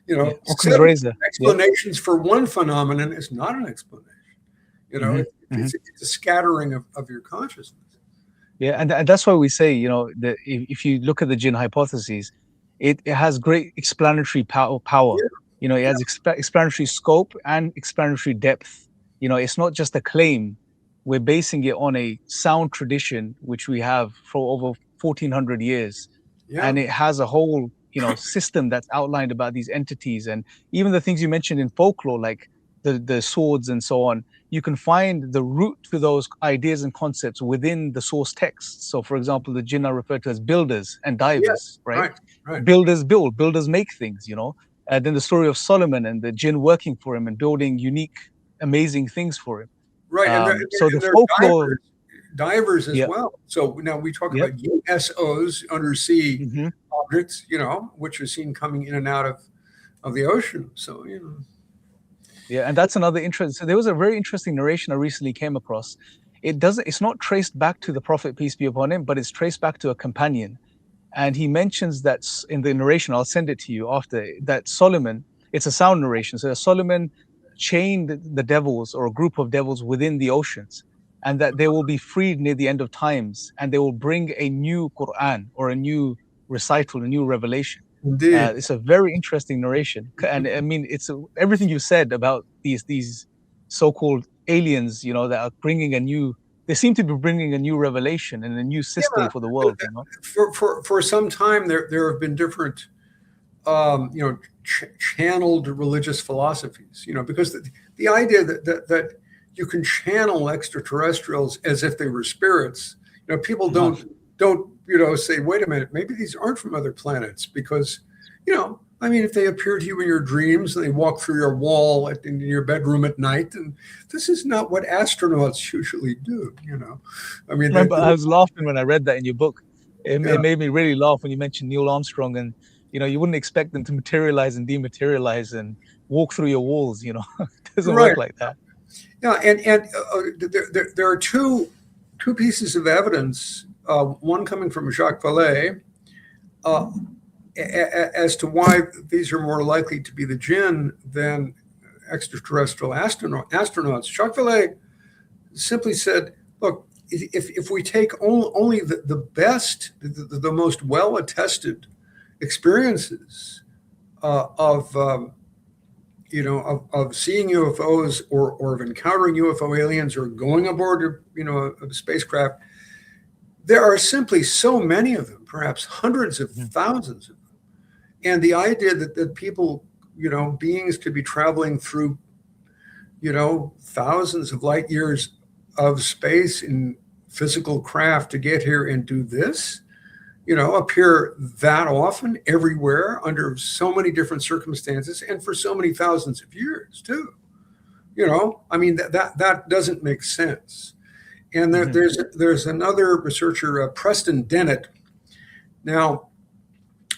Explanations for one phenomenon is not an explanation. It's a scattering of your consciousness. Yeah, and that's why we say, that if you look at the Jinn hypotheses, it has great explanatory power. Yeah. It has explanatory scope and explanatory depth. It's not just a claim. We're basing it on a sound tradition, which we have for over 1400 years. Yeah. And it has a whole, system that's outlined about these entities. And even the things you mentioned in folklore, like the swords and so on, you can find the root to those ideas and concepts within the source text. So, for example, the Jinn are referred to as builders and divers, right? Builders build, builders make things, And then the story of Solomon and the Jinn working for him and building unique, amazing things for him. Right, and so the folklore divers as well. So now we talk about USOs, undersea objects, which are seen coming in and out of the ocean. So Yeah, and that's another interesting. So there was a very interesting narration I recently came across. It's not traced back to the Prophet, peace be upon him, but it's traced back to a companion. And he mentions that in the narration, I'll send it to you after, that Solomon, it's a sound narration. So Solomon chained the devils, or a group of devils, within the oceans, and that they will be freed near the end of times, and they will bring a new Quran, or a new recital, a new revelation. Indeed. It's a very interesting narration, and I mean, it's everything you said about these so-called aliens, that are bringing they seem to be bringing a new revelation and a new system for the world. For some time there have been different channeled religious philosophies, because the idea that you can channel extraterrestrials as if they were spirits, people don't say, wait a minute, maybe these aren't from other planets, because if they appear to you in your dreams and they walk through your wall in your bedroom at night, and this is not what astronauts usually do. I was laughing when I read that in your book. It made me really laugh when you mentioned Neil Armstrong, and you wouldn't expect them to materialize and dematerialize and walk through your walls. It doesn't work like that. Yeah, and there are two pieces of evidence. One coming from Jacques Vallée as to why these are more likely to be the Jinn than extraterrestrial astronauts. Jacques Vallée simply said, look, if we take only the best, the most well-attested experiences of seeing UFOs, or of encountering UFO aliens, or going aboard a spacecraft, there are simply so many of them, perhaps hundreds of thousands of them. And the idea that people, beings could be traveling through, thousands of light years of space in physical craft to get here and do this, appear that often everywhere under so many different circumstances and for so many thousands of years too. That doesn't make sense. And there's another researcher, Preston Dennett. Now,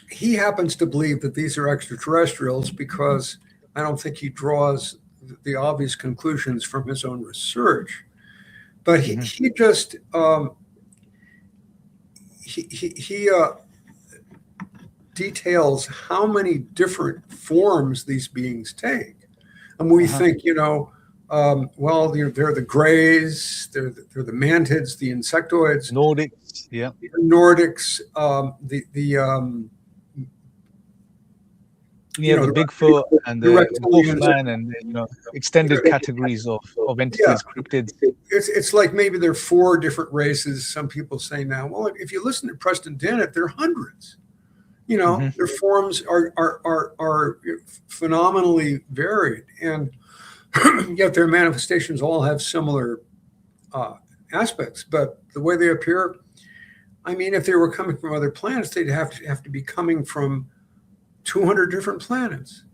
he happens to believe that these are extraterrestrials because I don't think he draws the obvious conclusions from his own research. But he just he details how many different forms these beings take. And we think, well, they're the grays, they're the mantids, the insectoids, Nordics, Nordics, the Bigfoot and the Wolfman, and extended categories of entities, cryptids. It's like maybe there are 4 different races. Some people say now, well, if you listen to Preston Dennett, there are hundreds. Their forms are phenomenally varied, and yet their manifestations all have similar aspects. But the way they appear, if they were coming from other planets, they'd have to be coming from 200 different planets.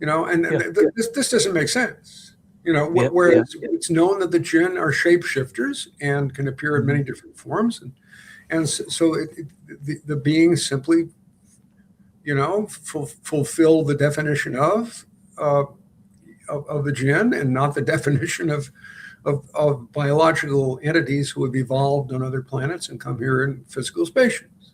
And Yeah. this doesn't make sense. Yeah. Whereas it's known that the jinn are shapeshifters and can appear in many different forms, and so the beings simply, fulfill the definition of the jinn, and not the definition of biological entities who have evolved on other planets and come here in physical spaceships.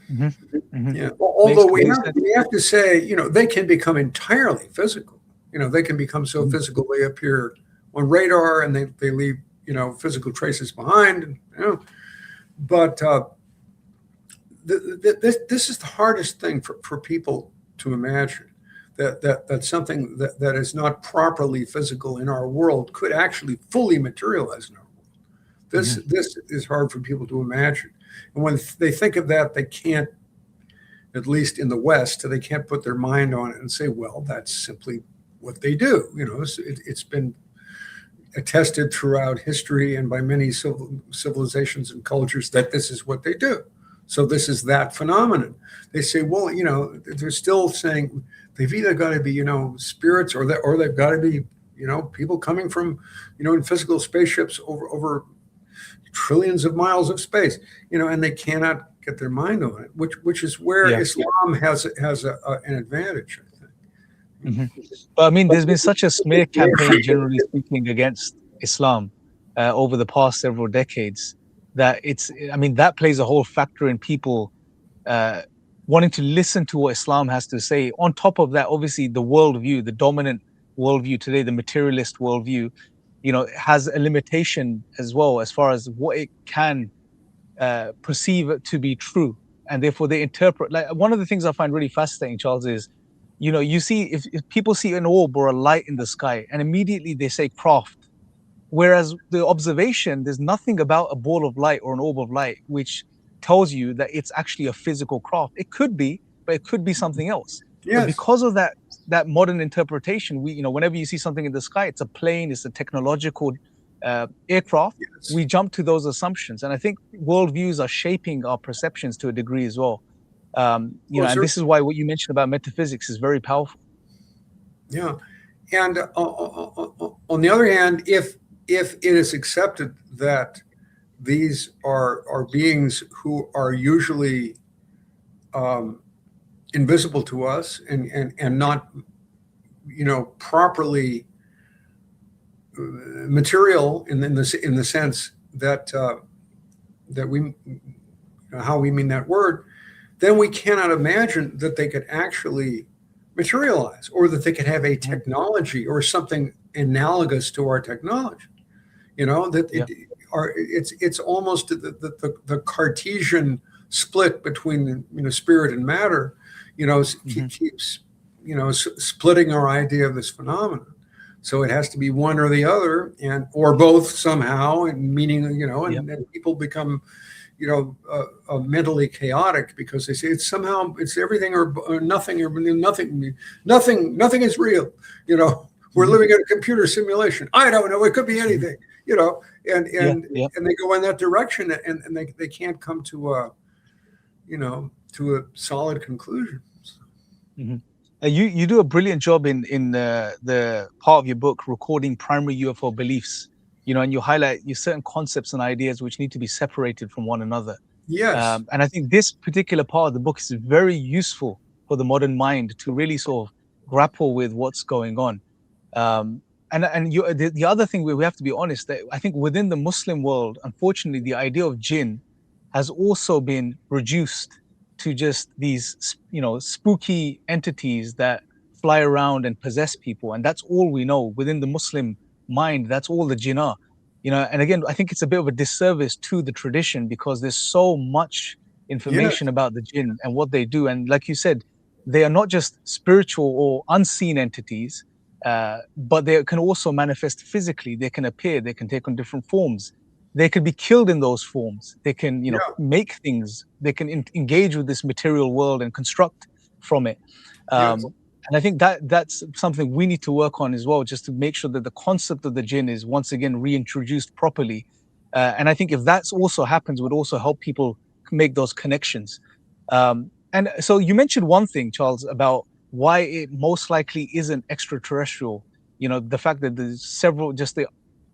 Yeah. Although we have to say, they can become entirely physical. They can become so physical they appear on radar and they leave, physical traces behind. But this is the hardest thing for people to imagine, that something that is not properly physical in our world could actually fully materialize in our world. This is hard for people to imagine. And when they think of that, they can't, at least in the West, they can't put their mind on it and say, well, that's simply what they do. It's been attested throughout history and by many civilizations and cultures that this is what they do. So this is that phenomenon. They say, well, they're still saying they've either got to be, spirits, or they've got to be, people coming from, in physical spaceships over trillions of miles of space, and they cannot get their mind on it, which is where Islam has an advantage, I think. But I mean, there's been such a smear campaign, generally speaking, against Islam over the past several decades, that that plays a whole factor in people wanting to listen to what Islam has to say. On top of that, obviously, the worldview, the dominant worldview today, the materialist worldview, has a limitation as well as far as what it can perceive to be true, and therefore they interpret. Like, one of the things I find really fascinating, Charles, is you see if people see an orb or a light in the sky, and immediately they say craft, whereas the observation, there's nothing about a ball of light or an orb of light which tells you that it's actually a physical craft. It could be, but it could be something else. Yes. But because of that modern interpretation, whenever you see something in the sky, it's a plane, it's a technological aircraft. Yes. We jump to those assumptions, and I think worldviews are shaping our perceptions to a degree as well. And this is why what you mentioned about metaphysics is very powerful. Yeah, and on the other hand, if it is accepted that these are beings who are usually invisible to us and not, properly material in the sense that we, how we mean that word, then we cannot imagine that they could actually materialize, or that they could have a technology or something analogous to our technology. It's almost the Cartesian split between spirit and matter, keeps splitting our idea of this phenomenon. So it has to be one or the other, or both somehow, and meaning, and people become, mentally chaotic because they say it's everything or nothing, or nothing is real. We're living in a computer simulation. I don't know. It could be anything, and they go in that direction, and they can't come to a solid conclusion. You do a brilliant job in the part of your book recording primary UFO beliefs, and you highlight certain concepts and ideas which need to be separated from one another. Yes. And I think this particular part of the book is very useful for the modern mind to really sort of grapple with what's going on. The other thing we have to be honest, that I think within the Muslim world, unfortunately, the idea of jinn has also been reduced to just these, spooky entities that fly around and possess people. And that's all we know within the Muslim mind. That's all the jinn are, and again, I think it's a bit of a disservice to the tradition, because there's so much information about the jinn and what they do. And like you said, they are not just spiritual or unseen entities, but they can also manifest physically. They can appear, they can take on different forms. They could be killed in those forms. They can, make things. They can engage with this material world and construct from it. And I think that's something we need to work on as well, just to make sure that the concept of the jinn is once again reintroduced properly. And I think if that also happens, would also help people make those connections. And so you mentioned one thing, Charles, about why it most likely isn't extraterrestrial. The fact that there's just the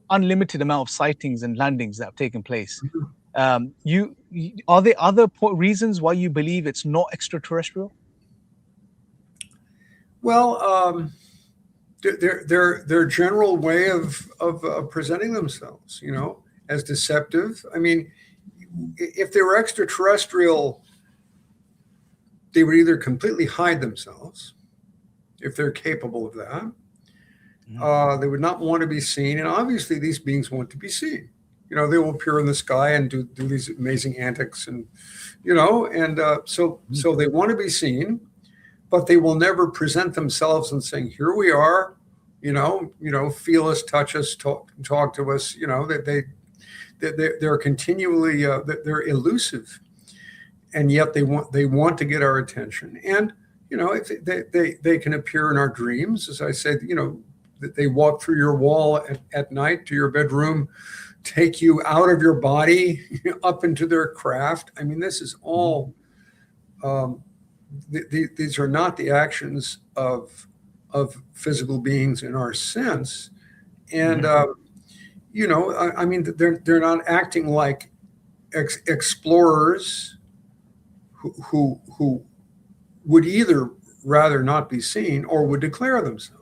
unlimited amount of sightings and landings that have taken place. Are there other reasons why you believe it's not extraterrestrial? Well, their general way of presenting themselves, as deceptive. I mean, if they were extraterrestrial, they would either completely hide themselves, if they're capable of that. They would not want to be seen, and obviously these beings want to be seen. They will appear in the sky and do these amazing antics, and so they want to be seen, but they will never present themselves and saying, "Here we are," feel us, touch us, talk to us. They're continually they're elusive, and yet they want to get our attention. And if they can appear in our dreams, as I said. They walk through your wall at night to your bedroom, take you out of your body up into their craft. I mean, this is all. These are not the actions of physical beings in our sense, and I mean, they're not acting like explorers who would either rather not be seen or would declare themselves.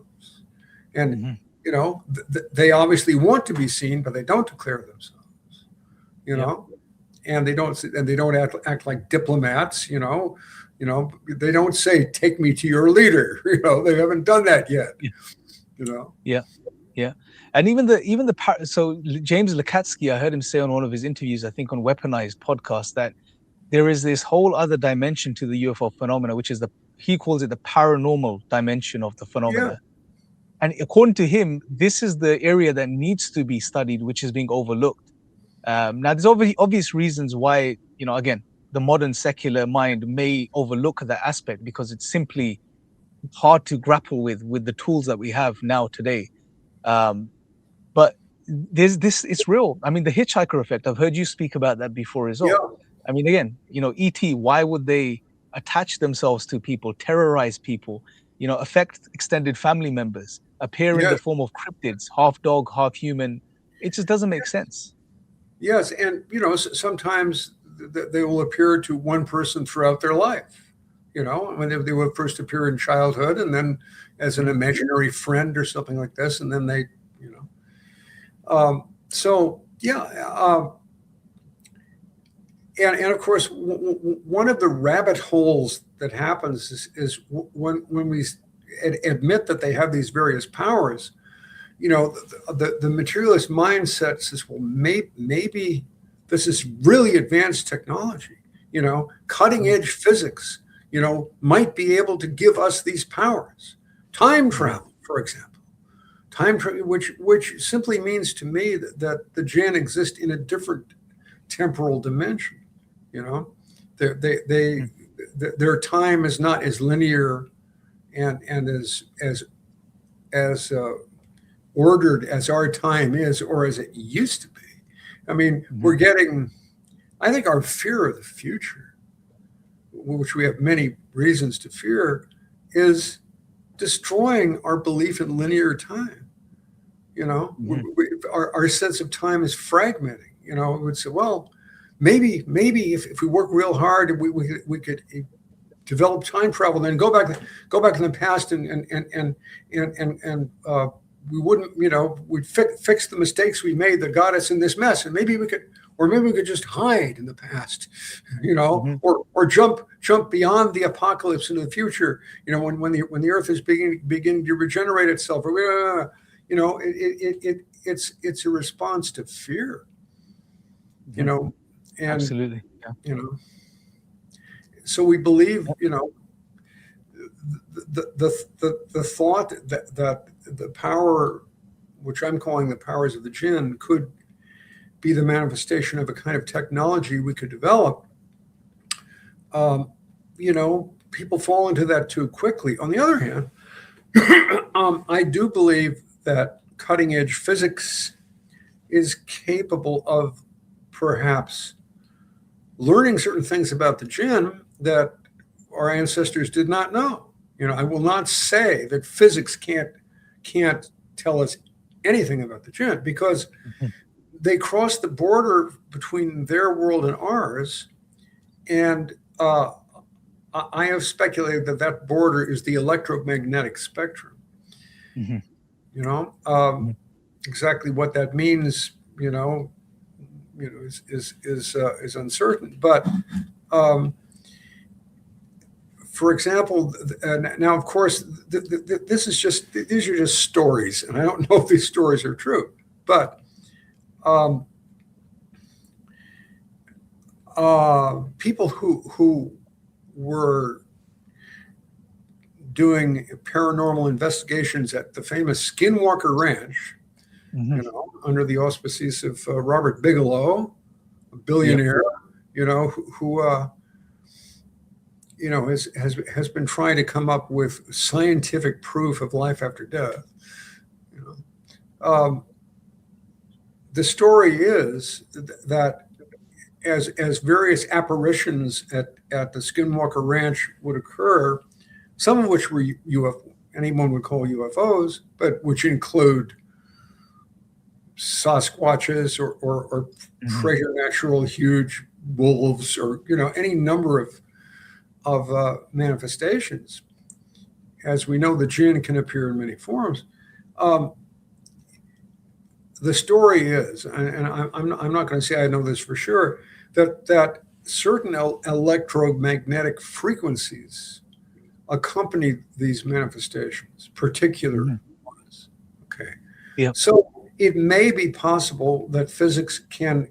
And they obviously want to be seen, but they don't declare themselves. And they don't act like diplomats. They don't say, "Take me to your leader." They haven't done that yet. Yeah. And so James Lukatsky, I heard him say on one of his interviews, I think on Weaponized podcast, that there is this whole other dimension to the UFO phenomena, which is he calls it the paranormal dimension of the phenomena. Yeah. And according to him, this is the area that needs to be studied, which is being overlooked. Now, there's obvious reasons why, again, the modern secular mind may overlook that aspect, because it's simply hard to grapple with the tools that we have now today. But it's real. I mean, the hitchhiker effect, I've heard you speak about that before as well. Yeah. I mean, again, ET, why would they attach themselves to people, terrorize people, affect extended family members, appear in the form of cryptids, half dog, half human? It just doesn't make sense. Yes, and sometimes they will appear to one person throughout their life. When they will first appear in childhood, and then as an imaginary friend or something like this, and then they, and of course, one of the rabbit holes that happens is when we admit that they have these various powers. The materialist mindset says, well, maybe this is really advanced technology. Cutting edge physics. Might be able to give us these powers. Time travel, for example. Time travel, which simply means to me that the Jinn exist in a different temporal dimension. Their time is not as linear and as ordered as our time is, or as it used to be. I mean, we're getting, I think, our fear of the future, which we have many reasons to fear, is destroying our belief in linear time. Our sense of time is fragmenting. We would say, well, maybe if we work real hard, we could develop time travel, then go back in the past and we wouldn't, we'd fix the mistakes we made that got us in this mess, and maybe we could just hide in the past, or jump beyond the apocalypse into the future, when the earth is beginning to regenerate itself, it's a response to fear, and absolutely, so we believe, the thought that the power, which I'm calling the powers of the Jinn, could be the manifestation of a kind of technology we could develop. People fall into that too quickly. On the other hand, I do believe that cutting edge physics is capable of perhaps learning certain things about the Jinn that our ancestors did not know. I will not say that physics can't tell us anything about the Jinn, because they cross the border between their world and ours, and I have speculated that border is the electromagnetic spectrum. Exactly what that means, is uncertain. But for example, now of course, these are just stories, and I don't know if these stories are true, but people who were doing paranormal investigations at the famous Skinwalker Ranch, under the auspices of Robert Bigelow, a billionaire, who has been trying to come up with scientific proof of life after death. The story is that as various apparitions at the Skinwalker Ranch would occur, some of which were anyone would call UFOs, but which include Sasquatches or preternatural huge wolves, or any number of manifestations. As we know, the Jinn can appear in many forms. The story is, and I'm not going to say I know this for sure, that certain electromagnetic frequencies accompany these manifestations, particular ones. Okay. Yeah. So it may be possible that physics can,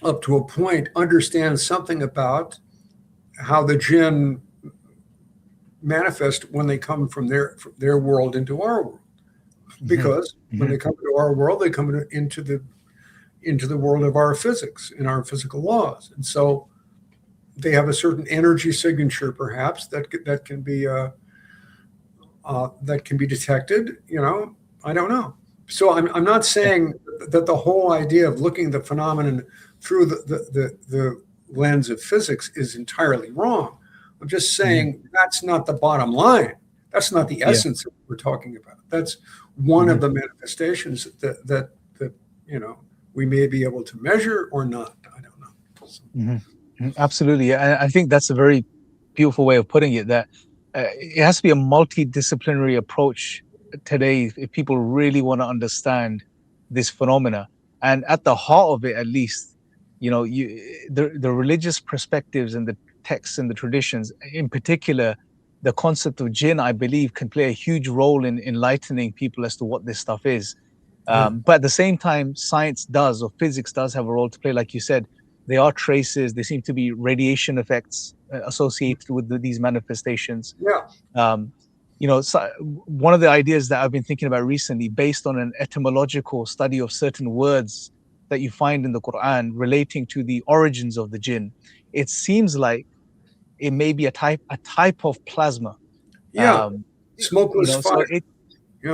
up to a point, understand something about how the Jinn manifest when they come from their world into our world. Because when they come to our world, they come into the world of our physics and our physical laws, and so they have a certain energy signature, perhaps that can be detected. I don't know. So I'm not saying that the whole idea of looking at the phenomenon through the lens of physics is entirely wrong. I'm just saying that's not the bottom line. That's not the essence of what we're talking about. That's one of the manifestations that we may be able to measure or not. I don't know. So. Absolutely. I think that's a very beautiful way of putting it, that it has to be a multidisciplinary approach today if people really want to understand this phenomena. And at the heart of it, at least, the religious perspectives and the texts and the traditions, in particular, the concept of Jinn, I believe, can play a huge role in enlightening people as to what this stuff is. But at the same time, science does, or physics does, have a role to play. Like you said, there are traces. There seem to be radiation effects associated with these manifestations. So one of the ideas that I've been thinking about recently, based on an etymological study of certain words that you find in the Quran relating to the origins of the Jinn, it seems like it may be a type of plasma. Smokeless fire.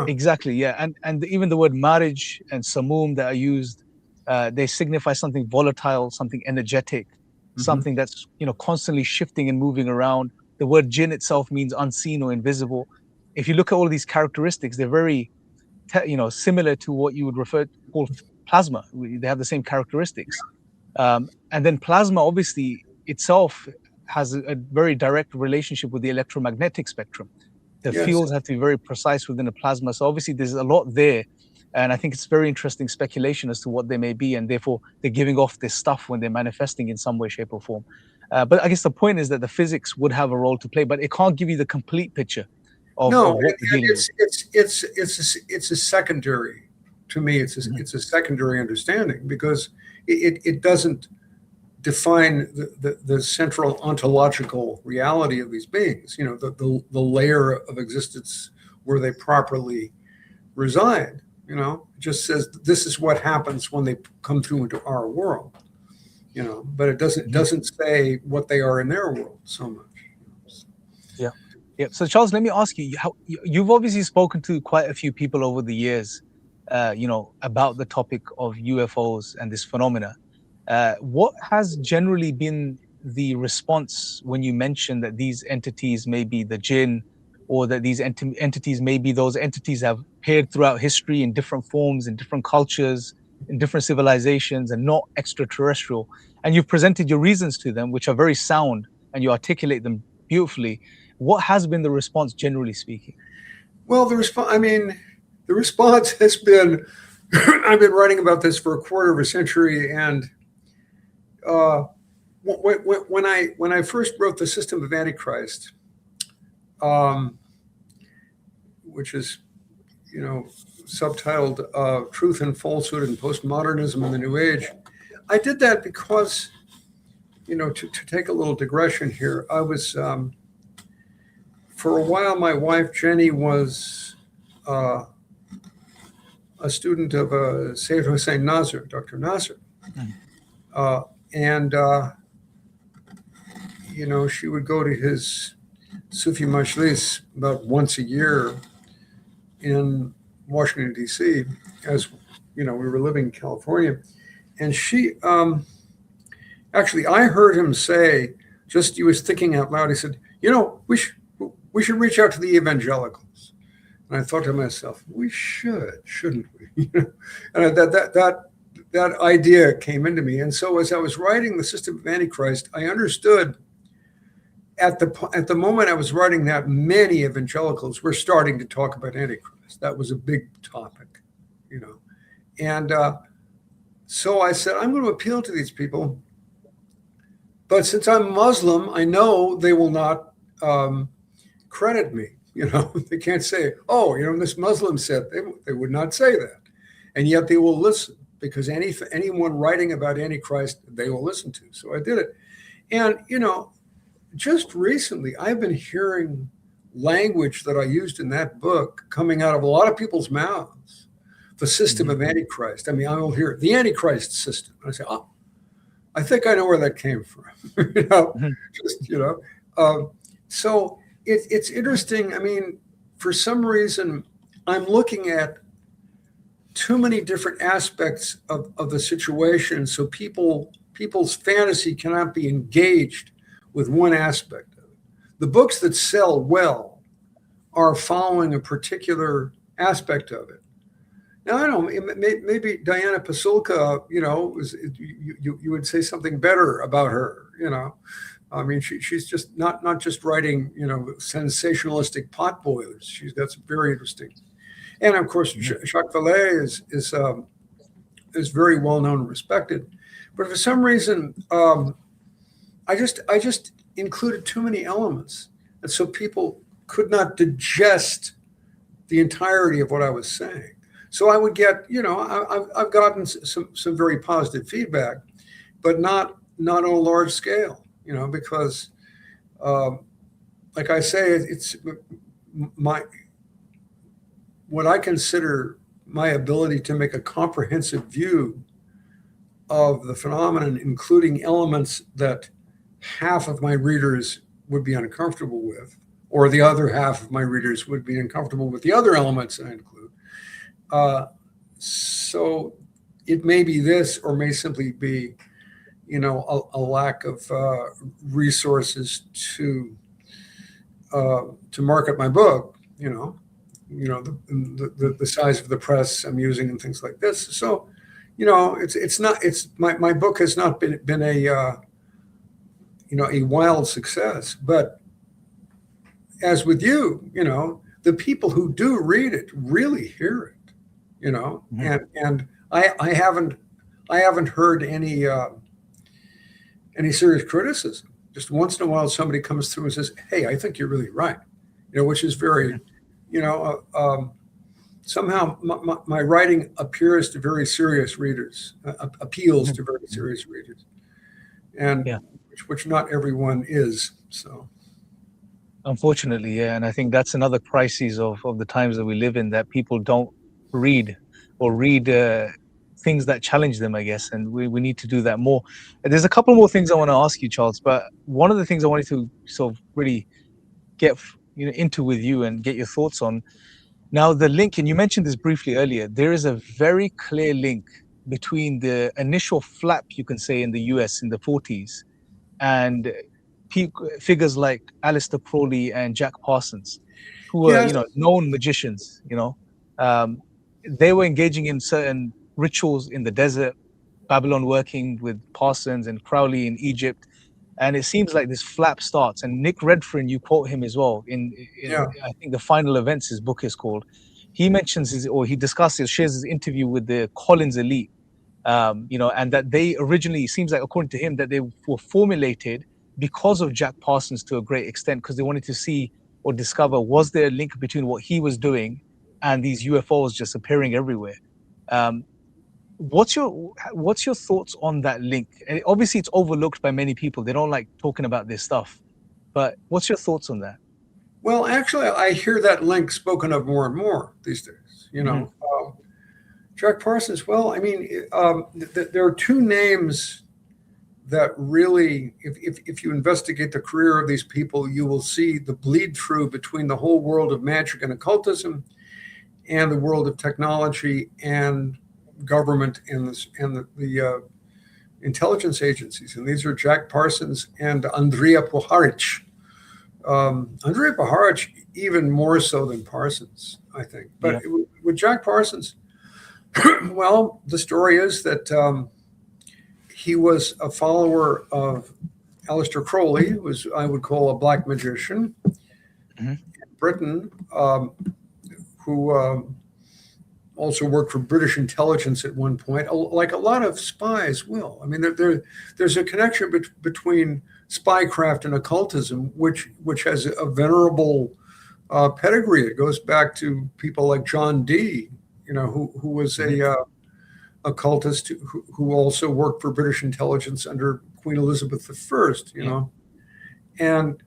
Exactly, yeah. And even the word marriage and samum that are used, they signify something volatile, something energetic, something that's constantly shifting and moving around. The word jinn itself means unseen or invisible. If you look at all these characteristics, they're very similar to what you would call plasma. They have the same characteristics. And then plasma obviously itself has a very direct relationship with the electromagnetic spectrum. The fields have to be very precise within a plasma. So obviously there's a lot there. And I think it's very interesting speculation as to what they may be. And therefore they're giving off this stuff when they're manifesting in some way, shape or form. But I guess the point is that the physics would have a role to play, but it can't give you the complete picture of what we're dealing with. It's a secondary, to me, it's a secondary understanding, because it doesn't define the central ontological reality of these beings, the layer of existence where they properly reside. It just says this is what happens when they come through into our world, but it doesn't say what they are in their world so much. Yeah. So Charles, let me ask you, you've obviously spoken to quite a few people over the years, about the topic of UFOs and this phenomena. What has generally been the response when you mentioned that these entities may be the Jinn, or that these entities may be those entities have appeared throughout history in different forms, in different cultures, in different civilizations, and not extraterrestrial. And you've presented your reasons to them, which are very sound, and you articulate them beautifully. What has been the response, generally speaking? Well, the response has been, I've been writing about this for a quarter of a century, and when I first wrote The System of Antichrist, which is, subtitled Truth and Falsehood in Postmodernism in the New Age, I did that because, to take a little digression here, I was, for a while, my wife, Jenny, was a student of Sayyid Hossein Nasr, Dr. Nasr. And she would go to his Sufi Majlis about once a year in Washington, D.C., as, we were living in California. And she, actually, I heard him say, he was thinking out loud, he said, we should reach out to the evangelicals. And I thought to myself, we shouldn't we? And that idea came into me. And so as I was writing The System of Antichrist, I understood at the moment I was writing that many evangelicals were starting to talk about Antichrist. That was a big topic, And so I said, I'm going to appeal to these people. But since I'm Muslim, I know they will not credit me. They can't say, this Muslim said. They would not say that. And yet they will listen, because anyone writing about Antichrist, they will listen to. So I did it. And, just recently, I've been hearing language that I used in that book coming out of a lot of people's mouths. The system of Antichrist. I mean, I will hear the Antichrist system. And I say, I think I know where that came from. So it's interesting. I mean, for some reason, I'm looking at too many different aspects of the situation. So people's fantasy cannot be engaged with one aspect of it. The books that sell well are following a particular aspect of it. Now, I don't know, maybe Diana Pasulka, you would say something better about her, I mean, she's just not just writing, sensationalistic potboilers. She's got some very interesting. And of course, Jacques Vallée is very well known and respected. But for some reason, I just included too many elements. And so people could not digest the entirety of what I was saying. So I would get, I've gotten some very positive feedback, but not on a large scale, because like I say, it's what I consider my ability to make a comprehensive view of the phenomenon, including elements that half of my readers would be uncomfortable with, or the other half of my readers would be uncomfortable with the other elements that I include. So it may be this, or may simply be, a lack of resources to market my book, the size of the press I'm using and things like this. So, my book has not been a wild success, but as with you, the people who do read it really hear it, and I haven't heard any serious criticism. Just once in a while, somebody comes through and says, "Hey, I think you're really right," which is very, somehow my writing appears to very serious readers, appeals to very serious readers, and which not everyone is. So, unfortunately, yeah, and I think that's another crisis of the times that we live in, that people don't read things that challenge them, I guess, and we need to do that more. And there's a couple more things I want to ask you, Charles, but one of the things I wanted to sort of really get into with you and get your thoughts on. Now, the link, and you mentioned this briefly earlier, there is a very clear link between the initial flap, you can say, in the US in the 40s, and figures like Aleister Crowley and Jack Parsons, who were, Yes. known magicians, they were engaging in certain rituals in the desert, Babylon working with Parsons and Crowley in Egypt. And it seems like this flap starts. And Nick Redfern, you quote him as well in Yeah. I think The Final Events, his book is called. He mentions shares his interview with the Collins elite, and that they originally, it seems like, according to him, that they were formulated because of Jack Parsons to a great extent, because they wanted to see or discover, was there a link between what he was doing and these UFOs just appearing everywhere. What's your thoughts on that link? And obviously, it's overlooked by many people. They don't like talking about this stuff. But what's your thoughts on that? Well, actually, I hear that link spoken of more and more these days. Jack Parsons. Well, I mean, there are two names that really, if you investigate the career of these people, you will see the bleed through between the whole world of magic and occultism and the world of technology and government and the intelligence agencies. And these are Jack Parsons and Andrija Puharich. Andrija Puharich even more so than Parsons, I think. But with Jack Parsons, well, the story is that he was a follower of Aleister Crowley, who was, I would call, a black magician in Britain, who also worked for British intelligence at one point, like a lot of spies will. I mean, there's a connection between spycraft and occultism, which has a venerable pedigree. It goes back to people like John Dee, who was a occultist who also worked for British intelligence under Queen Elizabeth I. And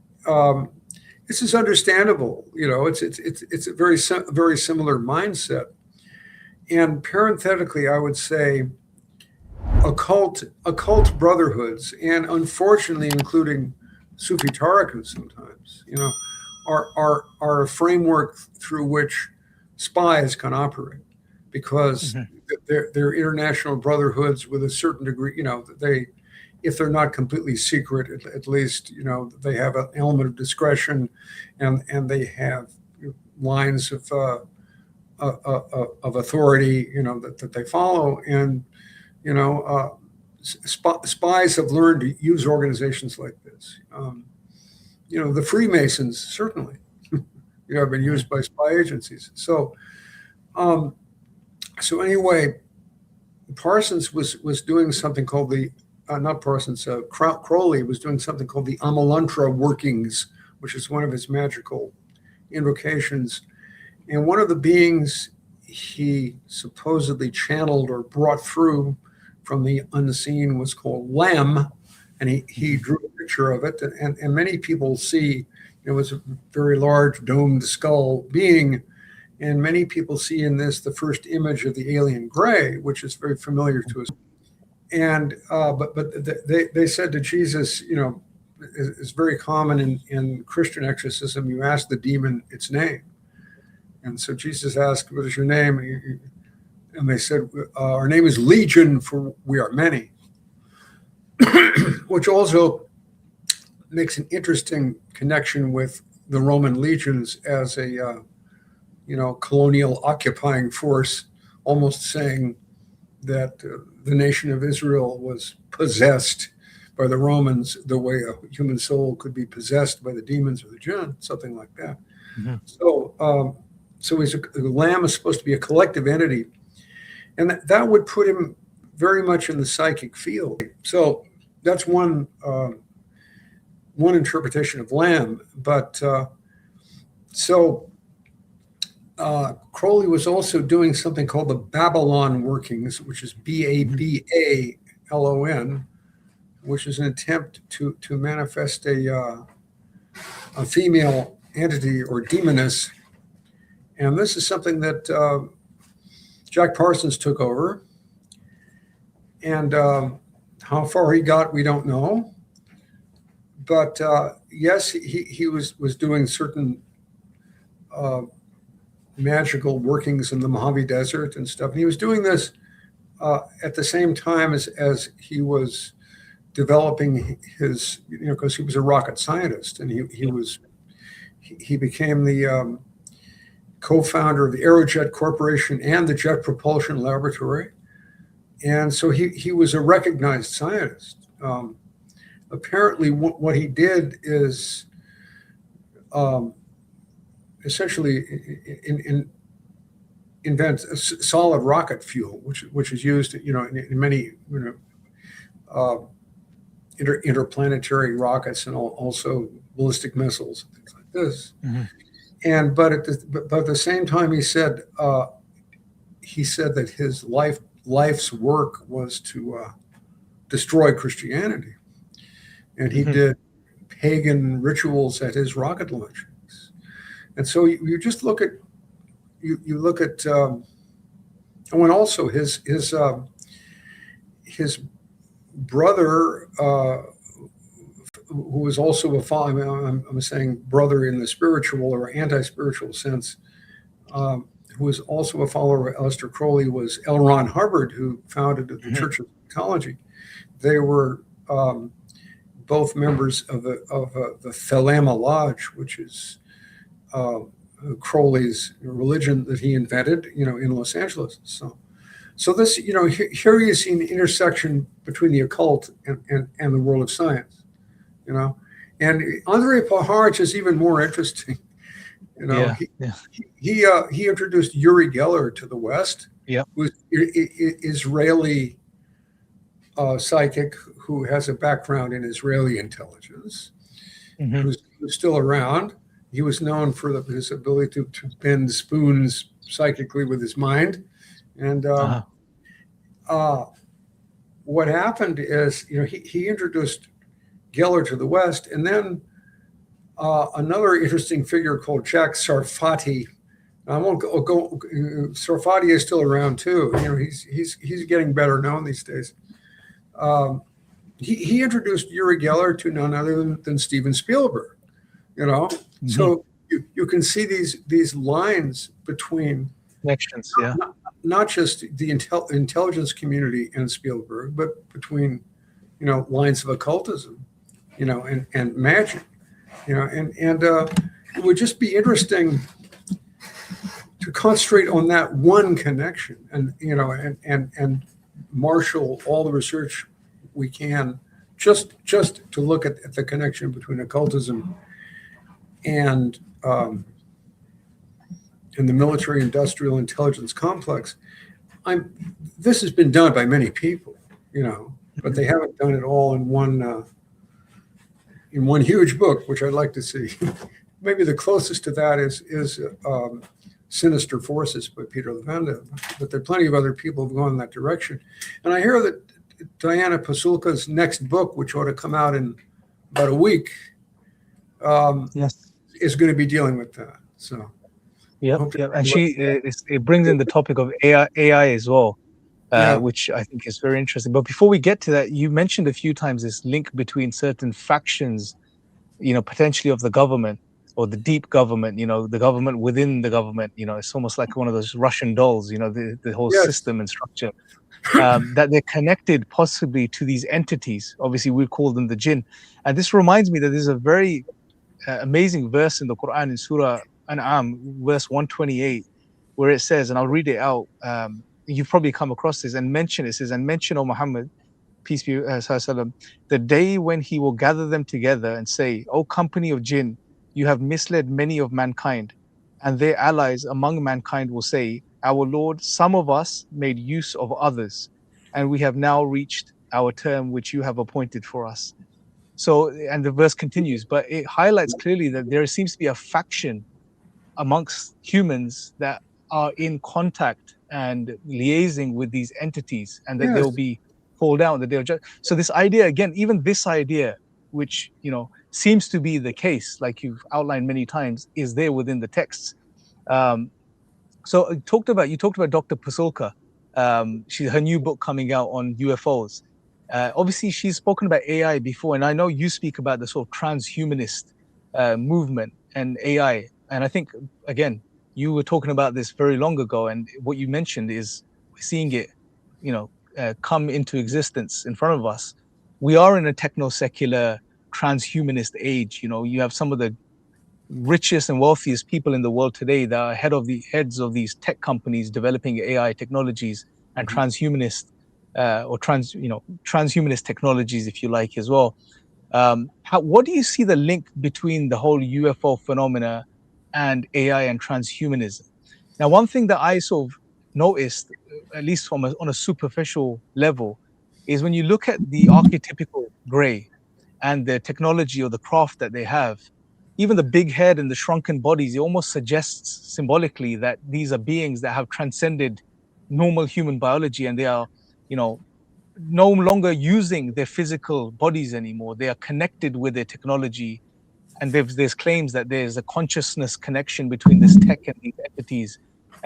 this is understandable. It's a very similar mindset. And parenthetically, I would say occult brotherhoods, and unfortunately, including Sufi Tariqas sometimes, are a framework through which spies can operate, because they're international brotherhoods with a certain degree. If they're not completely secret, at least they have an element of discretion, and they have lines of authority, that they follow. And, spies have learned to use organizations like this. The Freemasons certainly, have been used by spy agencies. So anyway, Parsons was doing something called Crowley was doing something called the Amalantra workings, which is one of his magical invocations. And one of the beings he supposedly channeled or brought through from the unseen was called Lamb, and he drew a picture of it. And many people see it was a very large domed skull being, and many people see in this the first image of the alien gray, which is very familiar to us. And but they said to Jesus, it's very common in Christian exorcism. You ask the demon its name. And so Jesus asked, "What is your name?" And they said, "Our name is Legion, for we are many," which also makes an interesting connection with the Roman legions as a, colonial occupying force, almost saying that the nation of Israel was possessed by the Romans the way a human soul could be possessed by the demons or the jinn, something like that. So the Lamb is supposed to be a collective entity, and that would put him very much in the psychic field. So that's one interpretation of Lamb. But Crowley was also doing something called the Babylon workings, which is Babalon, which is an attempt to manifest a female entity or demoness. And this is something that Jack Parsons took over. And how far he got, we don't know. But yes, he was doing certain magical workings in the Mojave Desert and stuff. And he was doing this at the same time as he was developing his, because he was a rocket scientist, and he became the co-founder of the Aerojet Corporation and the Jet Propulsion Laboratory, and so he was a recognized scientist. Apparently, what he did is essentially invent a solid rocket fuel, which is used, in many, interplanetary rockets, and also ballistic missiles and things like this. Mm-hmm. And but at the same time, he said that his life's work was to destroy Christianity, and he did pagan rituals at his rocket launchings. And so you just look at and when also his brother, who was also a father, I'm saying brother in the spiritual or anti-spiritual sense, who was also a follower of Aleister Crowley, was L. Ron Hubbard, who founded the Church of Scientology. They were both members of the Thelema Lodge, which is Crowley's religion that he invented, in Los Angeles. So this, here you see an intersection between the occult and the world of science. And Andrei Paharich is even more interesting. He introduced Uri Geller to the West, who's Israeli psychic who has a background in Israeli intelligence, who's still around. He was known for his ability to bend spoons psychically with his mind. And what happened is, he introduced Geller to the West, and then another interesting figure called Jack Sarfati. I won't go. Sarfati is still around too. He's getting better known these days. He introduced Uri Geller to none other than Steven Spielberg. So you can see these lines between connections, not just the intelligence community and Spielberg, but between lines of occultism, and magic, and it would just be interesting to concentrate on that one connection, and and marshal all the research we can just to look at the connection between occultism and the military-industrial intelligence complex. This has been done by many people, but they haven't done it all in one huge book, which I'd like to see. Maybe the closest to that is Sinister Forces by Peter Levenda, but there are plenty of other people who've gone in that direction. And I hear that Diana Pasulka's next book, which ought to come out in about a week, is going to be dealing with that. So, and it brings in the topic of AI as well, which I think is very interesting. But before we get to that, you mentioned a few times this link between certain factions, potentially of the government or the deep government, the government within the government. It's almost like one of those Russian dolls, the whole system and structure. That they're connected possibly to these entities. Obviously, we call them the Jinn. And this reminds me that there's a very amazing verse in the Quran in Surah An'am, verse 128, where it says, and I'll read it out. You've probably come across this, and it says, and mention, O Muhammad, peace be sallam, the day when he will gather them together and say, O company of Jinn, you have misled many of mankind, and their allies among mankind will say, our Lord, some of us made use of others, and we have now reached our term which you have appointed for us. So, and the verse continues, but it highlights clearly that there seems to be a faction amongst humans that are in contact and liaising with these entities, and that they'll be called out, that they'll just. So this idea, again, even this idea, which seems to be the case, like you've outlined many times, is there within the texts. So you talked about Dr. Pasulka, her new book coming out on UFOs. Obviously, she's spoken about AI before, and I know you speak about the sort of transhumanist movement and AI. And I think, again, you were talking about this very long ago, and what you mentioned is we're seeing it, come into existence in front of us. we are in a techno-secular transhumanist age. You have some of the richest and wealthiest people in the world today that are heads of these tech companies developing AI technologies and transhumanist transhumanist technologies, if you like, as well. What do you see the link between the whole UFO phenomena and AI and transhumanism? Now, one thing that I sort of noticed, at least on a superficial level, is when you look at the archetypical gray and the technology or the craft that they have, even the big head and the shrunken bodies, it almost suggests symbolically that these are beings that have transcended normal human biology, and they are, no longer using their physical bodies anymore. They are connected with their technology, and there's claims that there's a consciousness connection between this tech and these entities,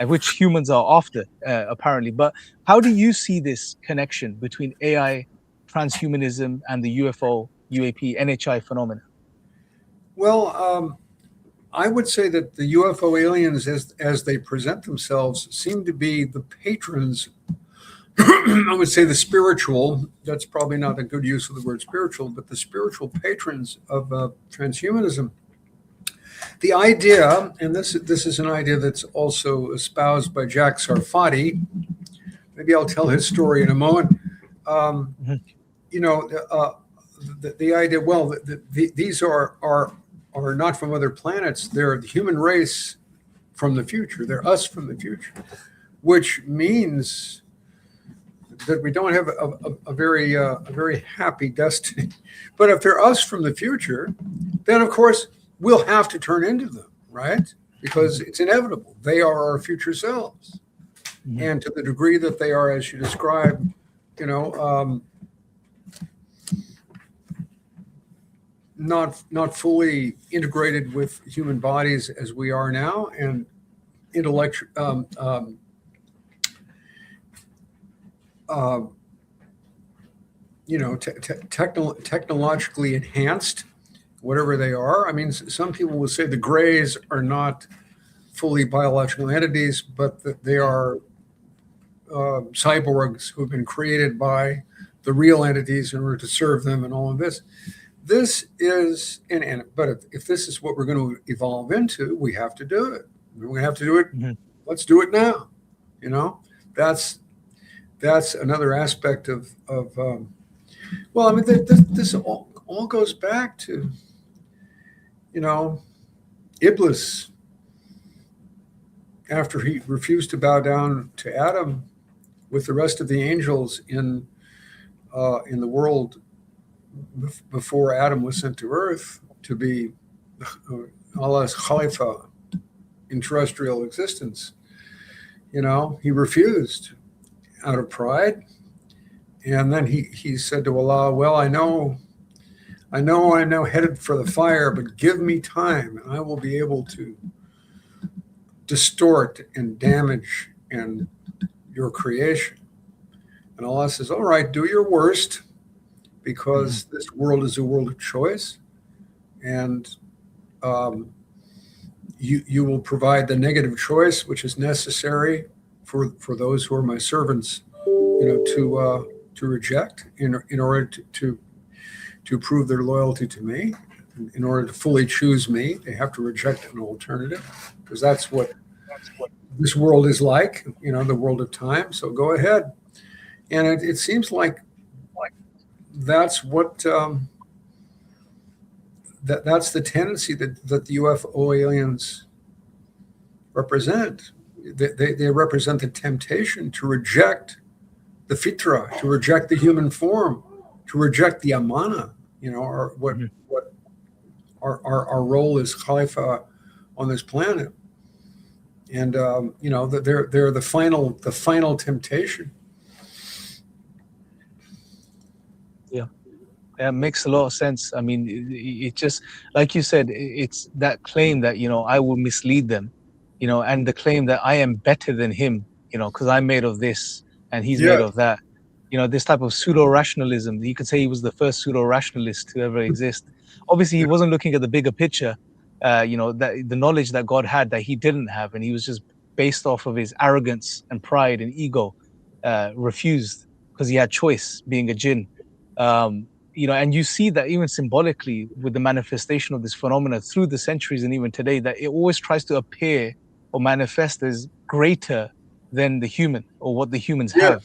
which humans are after, apparently. But how do you see this connection between AI, transhumanism, and the UFO, UAP, NHI phenomena? Well, I would say that the UFO aliens, as they present themselves, seem to be the patrons. I would say the spiritual, that's probably not a good use of the word spiritual, but the spiritual patrons of transhumanism. The idea, and this is an idea that's also espoused by Jack Sarfati. Maybe I'll tell his story in a moment. The idea, well, these are not from other planets. They're the human race from the future. They're us from the future, which means that we don't have a very happy destiny. But if they're us from the future, then of course we'll have to turn into them, right? Because it's inevitable. They are our future selves. And to the degree that they are, as you described, not fully integrated with human bodies as we are now, and technologically enhanced, whatever they are. I mean, some people will say the grays are not fully biological entities, but that they are cyborgs who have been created by the real entities in order to serve them, and all of this. This is, but if this is what we're going to evolve into, we have to do it. We're going to have to do it. Let's do it now. That's another aspect of well, I mean, this all goes back to, Iblis, after he refused to bow down to Adam with the rest of the angels in the world before Adam was sent to Earth to be Allah's Khalifa in terrestrial existence. He refused out of pride. And then he said to Allah, well, I know I'm now headed for the fire, but give me time and I will be able to distort and damage your creation. And Allah says, all right, do your worst, because this world is a world of choice, and you will provide the negative choice which is necessary for those who are my servants, to reject in order to prove their loyalty to me. In order to fully choose me, they have to reject an alternative, because that's what this world is like, the world of time. So go ahead. And it seems like that's what that's the tendency that the UFO aliens represent. They represent the temptation to reject the fitra, to reject the human form, to reject the amana, what our role as Khalifa on this planet. And they're the final temptation. It makes a lot of sense. I mean, it just, like you said, it's that claim that, I will mislead them, and the claim that I am better than him, because I'm made of this and he's made of that. This type of pseudo-rationalism. You could say he was the first pseudo-rationalist to ever exist. Obviously, he wasn't looking at the bigger picture, that the knowledge that God had that he didn't have, and he was just based off of his arrogance and pride and ego, refused because he had choice, being a jinn. and you see that even symbolically with the manifestation of this phenomena through the centuries and even today, that it always tries to appear or manifest as greater than the human or what the humans have.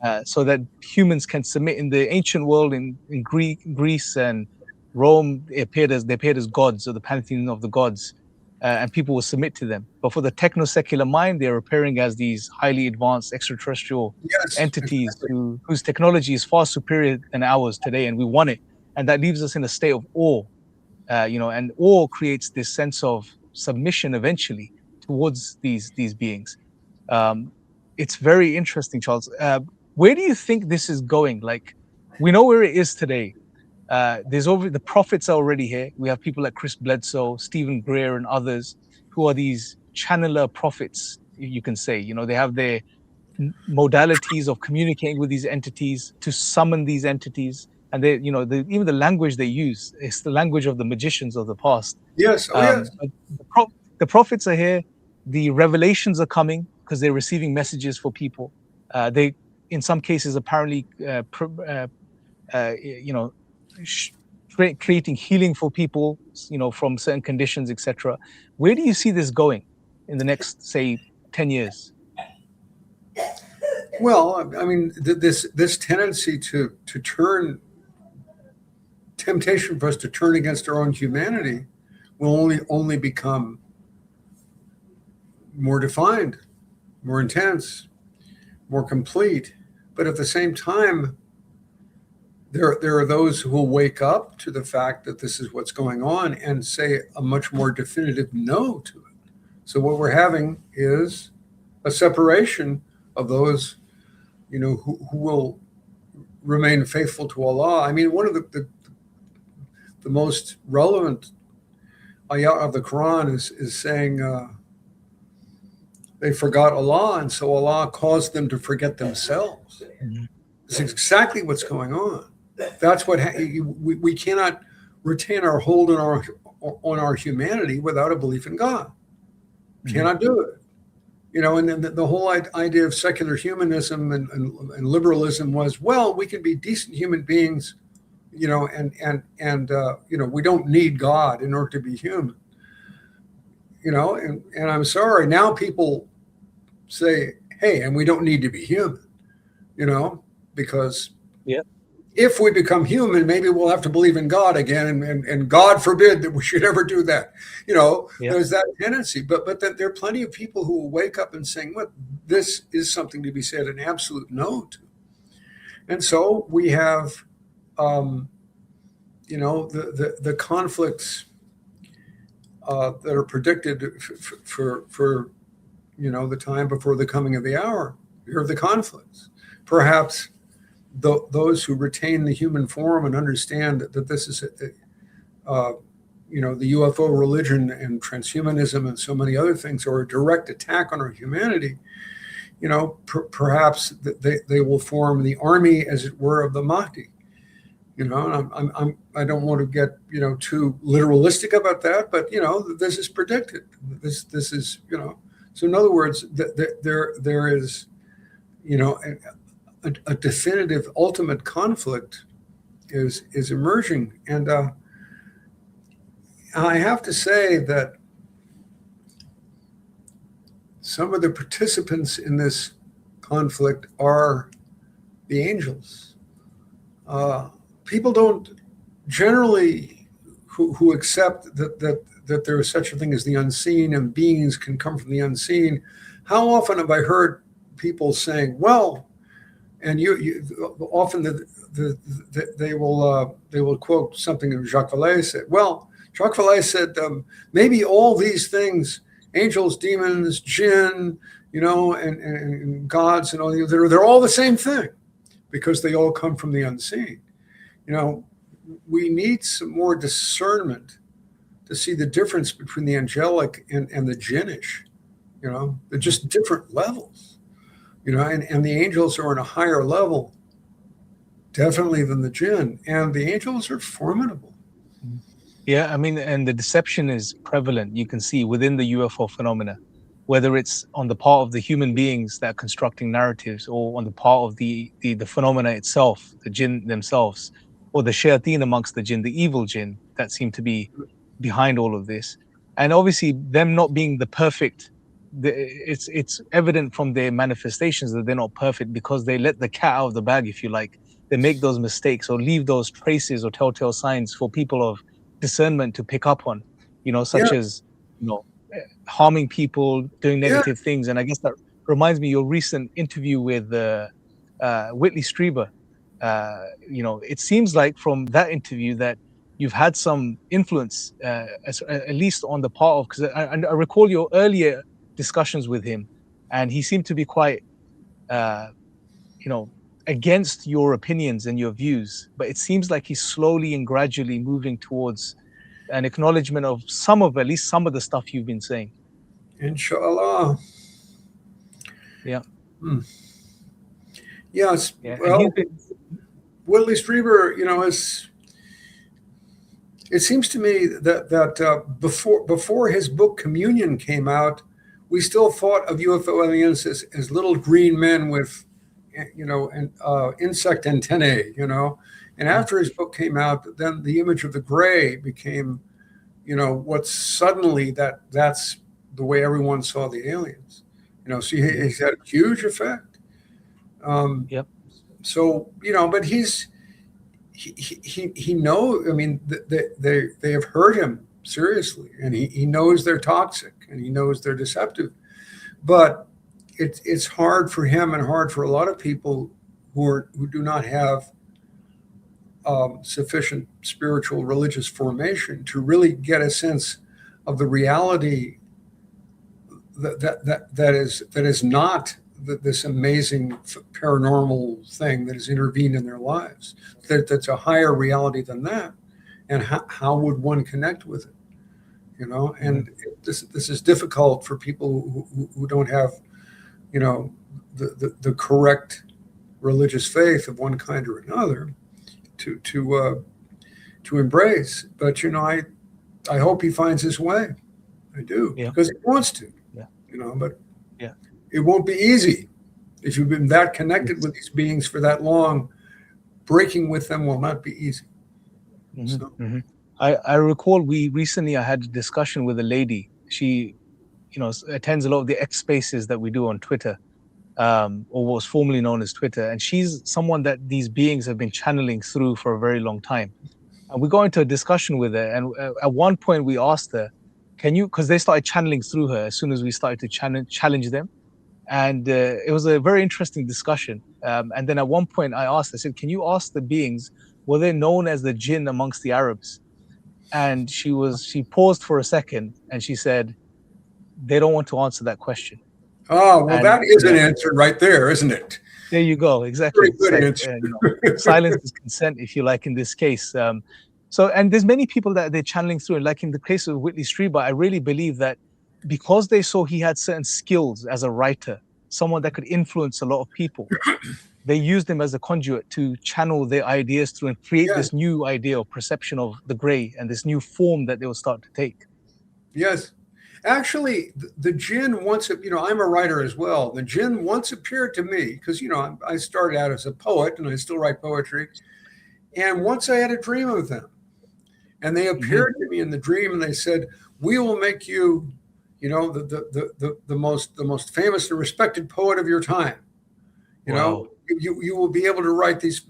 Yes. So that humans can submit. In the ancient world, in Greece and Rome, they appeared as gods, or the pantheon of the gods, and people will submit to them. But for the techno-secular mind, they're appearing as these highly advanced extraterrestrial Yes. entities Exactly. whose technology is far superior than ours today, and we want it. And that leaves us in a state of awe, and awe creates this sense of submission eventually towards these beings. Um, it's very interesting, Charles. Where do you think this is going? Like, we know where it is today. The prophets are already here. We have people like Chris Bledsoe, Stephen Greer, and others who are these channeler prophets. You can say, they have their modalities of communicating with these entities to summon these entities, and even the language they use is the language of the magicians of the past. Yes. Oh, yes. But the prophets are here. The revelations are coming because they're receiving messages for people. They, in some cases, apparently, creating healing for people, from certain conditions, etc. Where do you see this going in the next, say, 10 years? Well, I mean, this tendency to turn, temptation for us to turn against our own humanity will only become more defined, more intense, more complete. But at the same time, there are those who will wake up to the fact that this is what's going on and say a much more definitive no to it. So what we're having is a separation of those, who will remain faithful to Allah. I mean, one of the most relevant ayat of the Quran is saying they forgot Allah, and so Allah caused them to forget themselves. Mm-hmm. It's exactly what's going on. That's what we cannot retain our hold on our humanity without a belief in God. Mm-hmm. Cannot do it. And then the whole idea of secular humanism and liberalism was, well, we can be decent human beings, and we don't need God in order to be human. And I'm sorry, now people say, hey, and we don't need to be human, because if we become human, maybe we'll have to believe in God again, and God forbid that we should ever do that. There's that tendency, but there are plenty of people who will wake up and saying, "What, this is something to be said an absolute no to." And so we have, the conflicts that are predicted for the time before the coming of the hour. Here are the conflicts. Perhaps those who retain the human form and understand that this is, the UFO religion and transhumanism and so many other things are a direct attack on our humanity. Perhaps they will form the army, as it were, of the Mahdi. And I don't want to get too literalistic about that, but this is predicted. This is So in other words, there is a definitive ultimate conflict is emerging, and I have to say that some of the participants in this conflict are the angels. People don't generally who accept that there is such a thing as the unseen and beings can come from the unseen. How often have I heard people saying, well, and you often they will quote something that Jacques Vallée said. Well, Jacques Vallée said, maybe all these things, angels, demons, jinn, and gods and all these, they're all the same thing because they all come from the unseen. We need some more discernment to see the difference between the angelic and the jinnish. They're just different levels. And the angels are on a higher level, definitely, than the jinn. And the angels are formidable. Yeah, I mean, and the deception is prevalent. You can see within the UFO phenomena, whether it's on the part of the human beings that are constructing narratives or on the part of the phenomena itself, the jinn themselves. or the shayateen amongst the jinn, the evil jinn that seem to be behind all of this. And obviously them not being the perfect, it's evident from their manifestations that they're not perfect because they let the cat out of the bag, if you like. They make those mistakes or leave those traces or telltale signs for people of discernment to pick up on, such as, harming people, doing negative things. And I guess that reminds me your recent interview with Whitley Strieber. It seems like from that interview that you've had some influence, at least on the part of, because I recall your earlier discussions with him, and he seemed to be quite, against your opinions and your views. But it seems like he's slowly and gradually moving towards an acknowledgement of at least some of the stuff you've been saying. Inshallah. Yeah. Yes. Yeah. Well, Whitley Strieber, it seems to me that before his book Communion came out, we still thought of UFO aliens as little green men with, insect antennae, And after his book came out, then the image of the gray became, what's suddenly that's the way everyone saw the aliens. So he's had a huge effect. Yep. So, but he knows, I mean, they have hurt him seriously, and he knows they're toxic and he knows they're deceptive, but it's hard for him and hard for a lot of people who do not have sufficient spiritual religious formation to really get a sense of the reality that is not this amazing paranormal thing that has intervened in their lives. That's a higher reality than that, and how would one connect with it? And this is difficult for people who don't have, the correct religious faith of one kind or another to embrace. But I hope he finds his way. I do, because he wants to. But it won't be easy if you've been that connected with these beings for that long. Breaking with them will not be easy. So. I recall I had a discussion with a lady. She, attends a lot of the X spaces that we do on Twitter, or what was formerly known as Twitter. And she's someone that these beings have been channeling through for a very long time. And we got into a discussion with her. And at one point we asked her, because they started channeling through her as soon as we started to challenge them. And it was a very interesting discussion. And then at one point I asked, I said, can you ask the beings, were they known as the Jinn amongst the Arabs? And she paused for a second and she said, they don't want to answer that question. Oh, well, that is an answer right there, isn't it? There you go. Exactly. Very good answer. Silence is consent, if you like, in this case. And there's many people that they're channeling through. And like in the case of Whitley Strieber, I really believe that because they saw he had certain skills as a writer, someone that could influence a lot of people, they used him as a conduit to channel their ideas through and create this new idea or perception of the gray and this new form that they will start to take. Yes. Actually, the Jinn once, I'm a writer as well. The Jinn once appeared to me because, I started out as a poet and I still write poetry. And once I had a dream of them and they appeared to me in the dream and they said, we will make you, the most famous and respected poet of your time. You will be able to write these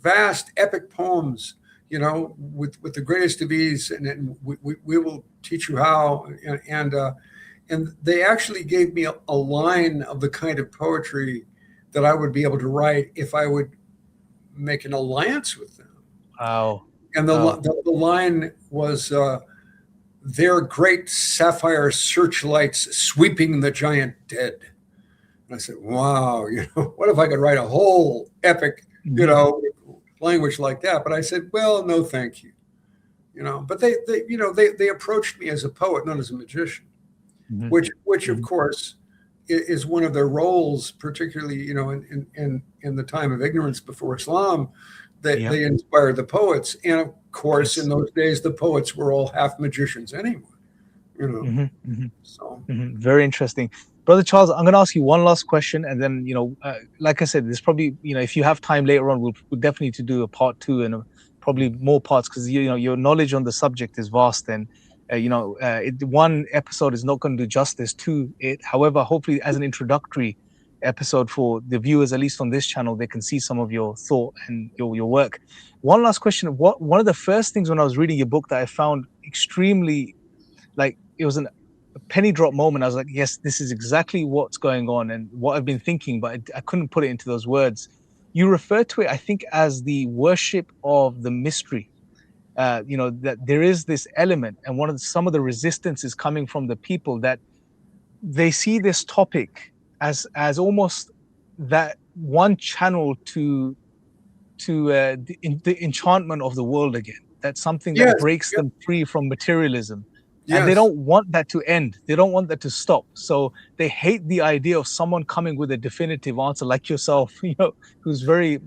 vast epic poems, with the greatest of ease, and we will teach you how. And they actually gave me a line of the kind of poetry that I would be able to write if I would make an alliance with them. Wow. And the line was, their great sapphire searchlights sweeping the giant dead. And I said, wow, what if I could write a whole epic, language like that? But I said, well, no, thank you. But they approached me as a poet, not as a magician, which of course is one of their roles, particularly, in the time of ignorance before Islam, that they inspired the poets. And of course, in those days, the poets were all half magicians anyway, So very interesting. Brother Charles, I'm going to ask you one last question, and then, like I said, there's probably, if you have time later on, we'll definitely need to do a part 2 and probably more parts, because your knowledge on the subject is vast, and one episode is not going to do justice to it. However, hopefully, as an introductory episode for the viewers, at least on this channel, they can see some of your thought and your work. One last question: one of the first things when I was reading your book that I found extremely, like, it was a penny drop moment. I was like, yes, this is exactly what's going on and what I've been thinking, but I couldn't put it into those words. You refer to it, I think, as the worship of the mystery. That there is this element, and some of the resistance is coming from the people, that they see this topic as almost that one channel to the enchantment of the world again. That's something that breaks them free from materialism. And they don't want that to end. They don't want that to stop. So they hate the idea of someone coming with a definitive answer, like yourself, who's very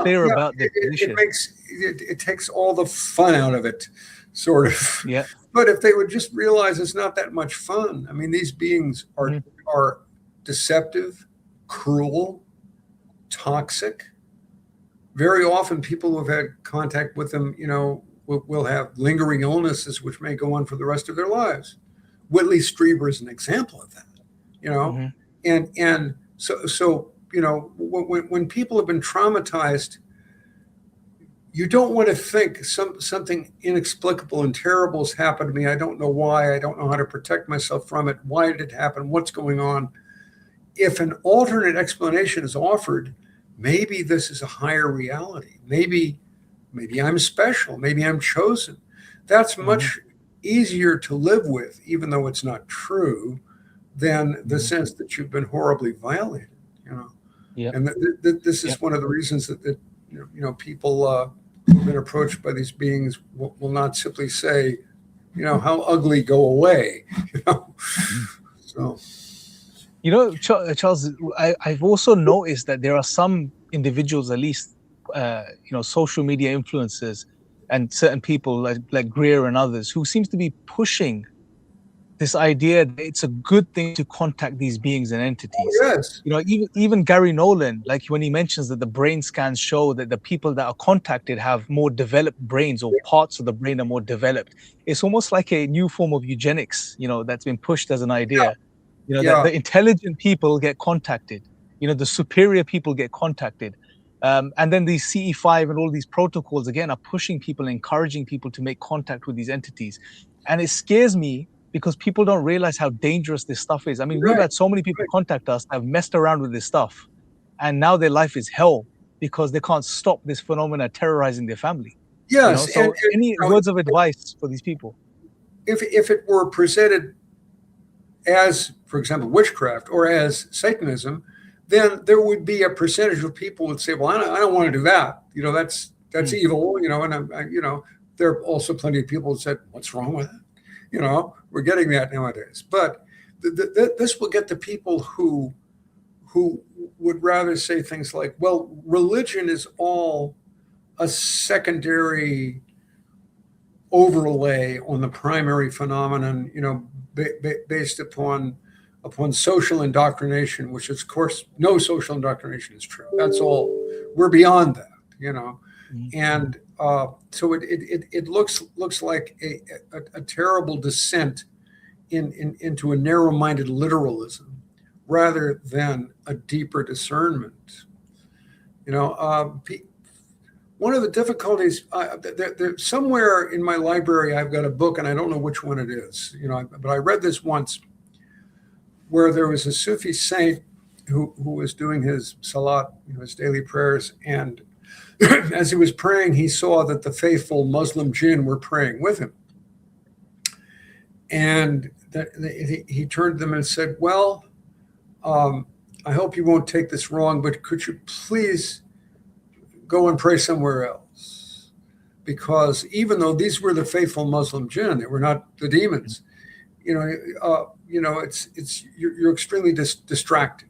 clear about their position. It takes all the fun out of it, sort of. Yeah. But if they would just realize it's not that much fun. I mean, these beings are deceptive, cruel, toxic. Very often people who've had contact with them, will have lingering illnesses which may go on for the rest of their lives. Whitley Strieber is an example of that, and so when people have been traumatized, you don't want to think something inexplicable and terrible has happened to me. I don't know why. I don't know how to protect myself from it. Why did it happen? What's going on? If an alternate explanation is offered, maybe this is a higher reality. Maybe I'm special. Maybe I'm chosen. That's much easier to live with, even though it's not true, than the sense that you've been horribly violated. And this is one of the reasons that people who've been approached by these beings will not simply say, how ugly, go away. So. Charles, I've also noticed that there are some individuals, at least, social media influencers and certain people like Greer and others, who seems to be pushing this idea that it's a good thing to contact these beings and entities. Oh, yes. Even Gary Nolan, like when he mentions that the brain scans show that the people that are contacted have more developed brains, or parts of the brain are more developed. It's almost like a new form of eugenics, that's been pushed as an idea. That the intelligent people get contacted, the superior people get contacted. And then these CE5 and all these protocols, again, are pushing people, encouraging people to make contact with these entities. And it scares me because people don't realize how dangerous this stuff is. I mean, we've had so many people contact us that have messed around with this stuff, and now their life is hell because they can't stop this phenomena terrorizing their family. Yes. So any words of advice for these people? If it were presented as, for example, witchcraft or as Satanism, then there would be a percentage of people who would say, well, I don't want to do that. That's evil, and there are also plenty of people who said, what's wrong with it? We're getting that nowadays. But this will get the people who would rather say things like, well, religion is all a secondary overlay on the primary phenomenon, based upon social indoctrination, which is, of course, no social indoctrination is true. That's all. We're beyond that, and so it looks like a terrible descent into a narrow-minded literalism rather than a deeper discernment. One of the difficulties, somewhere in my library, I've got a book, and I don't know which one it is, but I read this once, where there was a Sufi saint who was doing his salat, his daily prayers, and as he was praying, he saw that the faithful Muslim jinn were praying with him. And he turned to them and said, well, I hope you won't take this wrong, but could you please go and pray somewhere else? Because even though these were the faithful Muslim jinn, they were not the demons, it's you're extremely distracting,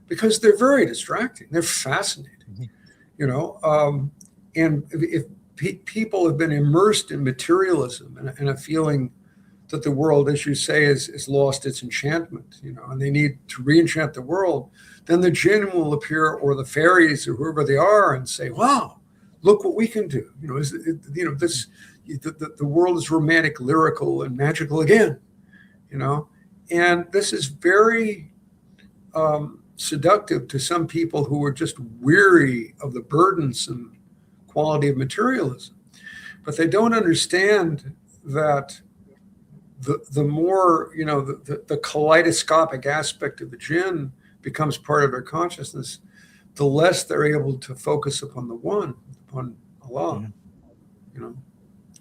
because they're very distracting. They're fascinating, and if people have been immersed in materialism and a feeling that the world, as you say, is lost its enchantment, and they need to re-enchant the world, then the jinn will appear, or the fairies, or whoever they are, and say, "Wow, look what we can do." The world is romantic, lyrical, and magical again. And this is very seductive to some people who are just weary of the burdensome quality of materialism. But they don't understand that the more, the kaleidoscopic aspect of the jinn becomes part of their consciousness, the less they're able to focus upon the one, upon Allah,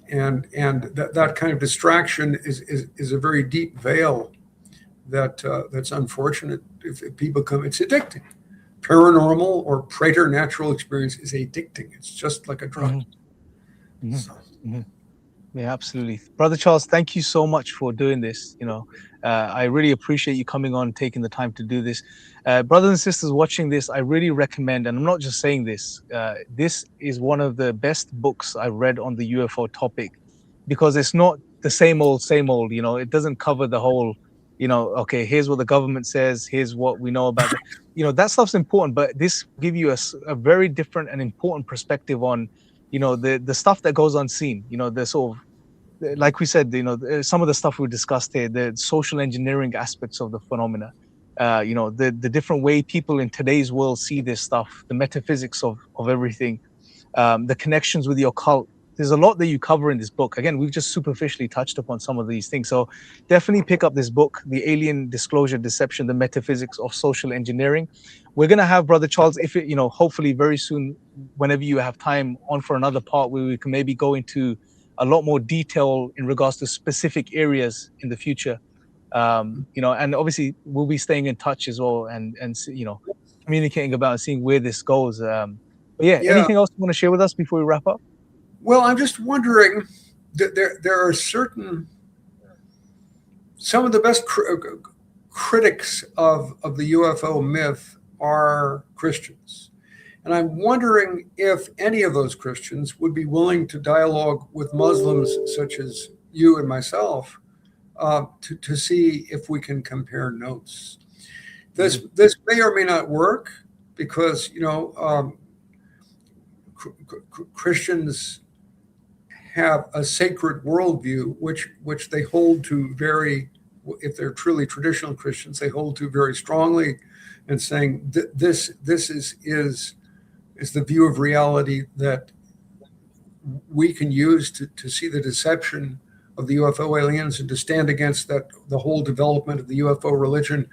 and that kind of distraction is a very deep veil that's unfortunate if people come. It's addicting. Paranormal or preternatural experience is addicting. It's just like a drug. Mm-hmm. So. Mm-hmm. Yeah, absolutely. Brother Charles, thank you so much for doing this. I really appreciate you coming on, taking the time to do this. Brothers and sisters watching this, I really recommend, and I'm not just saying this, this is one of the best books I've read on the UFO topic, because it's not the same old, it doesn't cover the whole, okay, here's what the government says, here's what we know about it. That stuff's important, but this give you a very different and important perspective on the stuff that goes unseen, the sort of, like we said, some of the stuff we discussed here, the social engineering aspects of the phenomena, the different way people in today's world see this stuff, the metaphysics of everything, the connections with the occult. There's a lot that you cover in this book. Again, we've just superficially touched upon some of these things. So definitely pick up this book, The Alien Disclosure Deception, the Metaphysics of Social Engineering. We're going to have Brother Charles, if it, hopefully very soon, whenever you have time, on for another part where we can maybe go into a lot more detail in regards to specific areas in the future. And obviously we'll be staying in touch as well and communicating about and seeing where this goes. But yeah, anything else you want to share with us before we wrap up? Well, I'm just wondering that there are some of the best critics of the UFO myth are Christians. And I'm wondering if any of those Christians would be willing to dialogue with Muslims such as you and myself to see if we can compare notes. This may or may not work because, Christians have a sacred worldview, which they hold to if they're truly traditional Christians, they hold to very strongly, and saying this is the view of reality that we can use to see the deception of the UFO aliens and to stand against the whole development of the UFO religion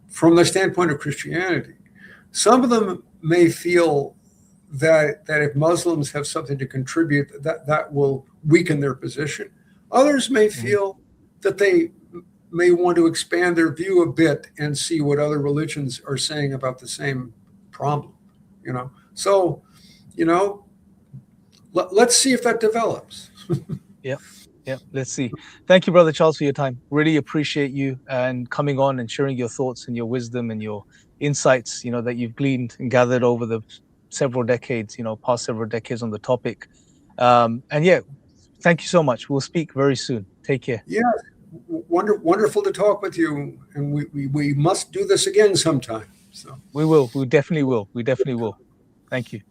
from the standpoint of Christianity. Some of them may feel that if Muslims have something to contribute, that will weaken their position. Others may feel that they may want to expand their view a bit and see what other religions are saying about the same problem. So, let's see if that develops. Yeah, let's see. Thank you, Brother Charles, for your time. Really appreciate you and coming on and sharing your thoughts and your wisdom and your insights, that you've gleaned and gathered over the several decades, past several decades on the topic. And yeah, thank you so much. We'll speak very soon. Take care. Yeah, wonderful to talk with you. And we must do this again sometime. So we will. We definitely will. Thank you.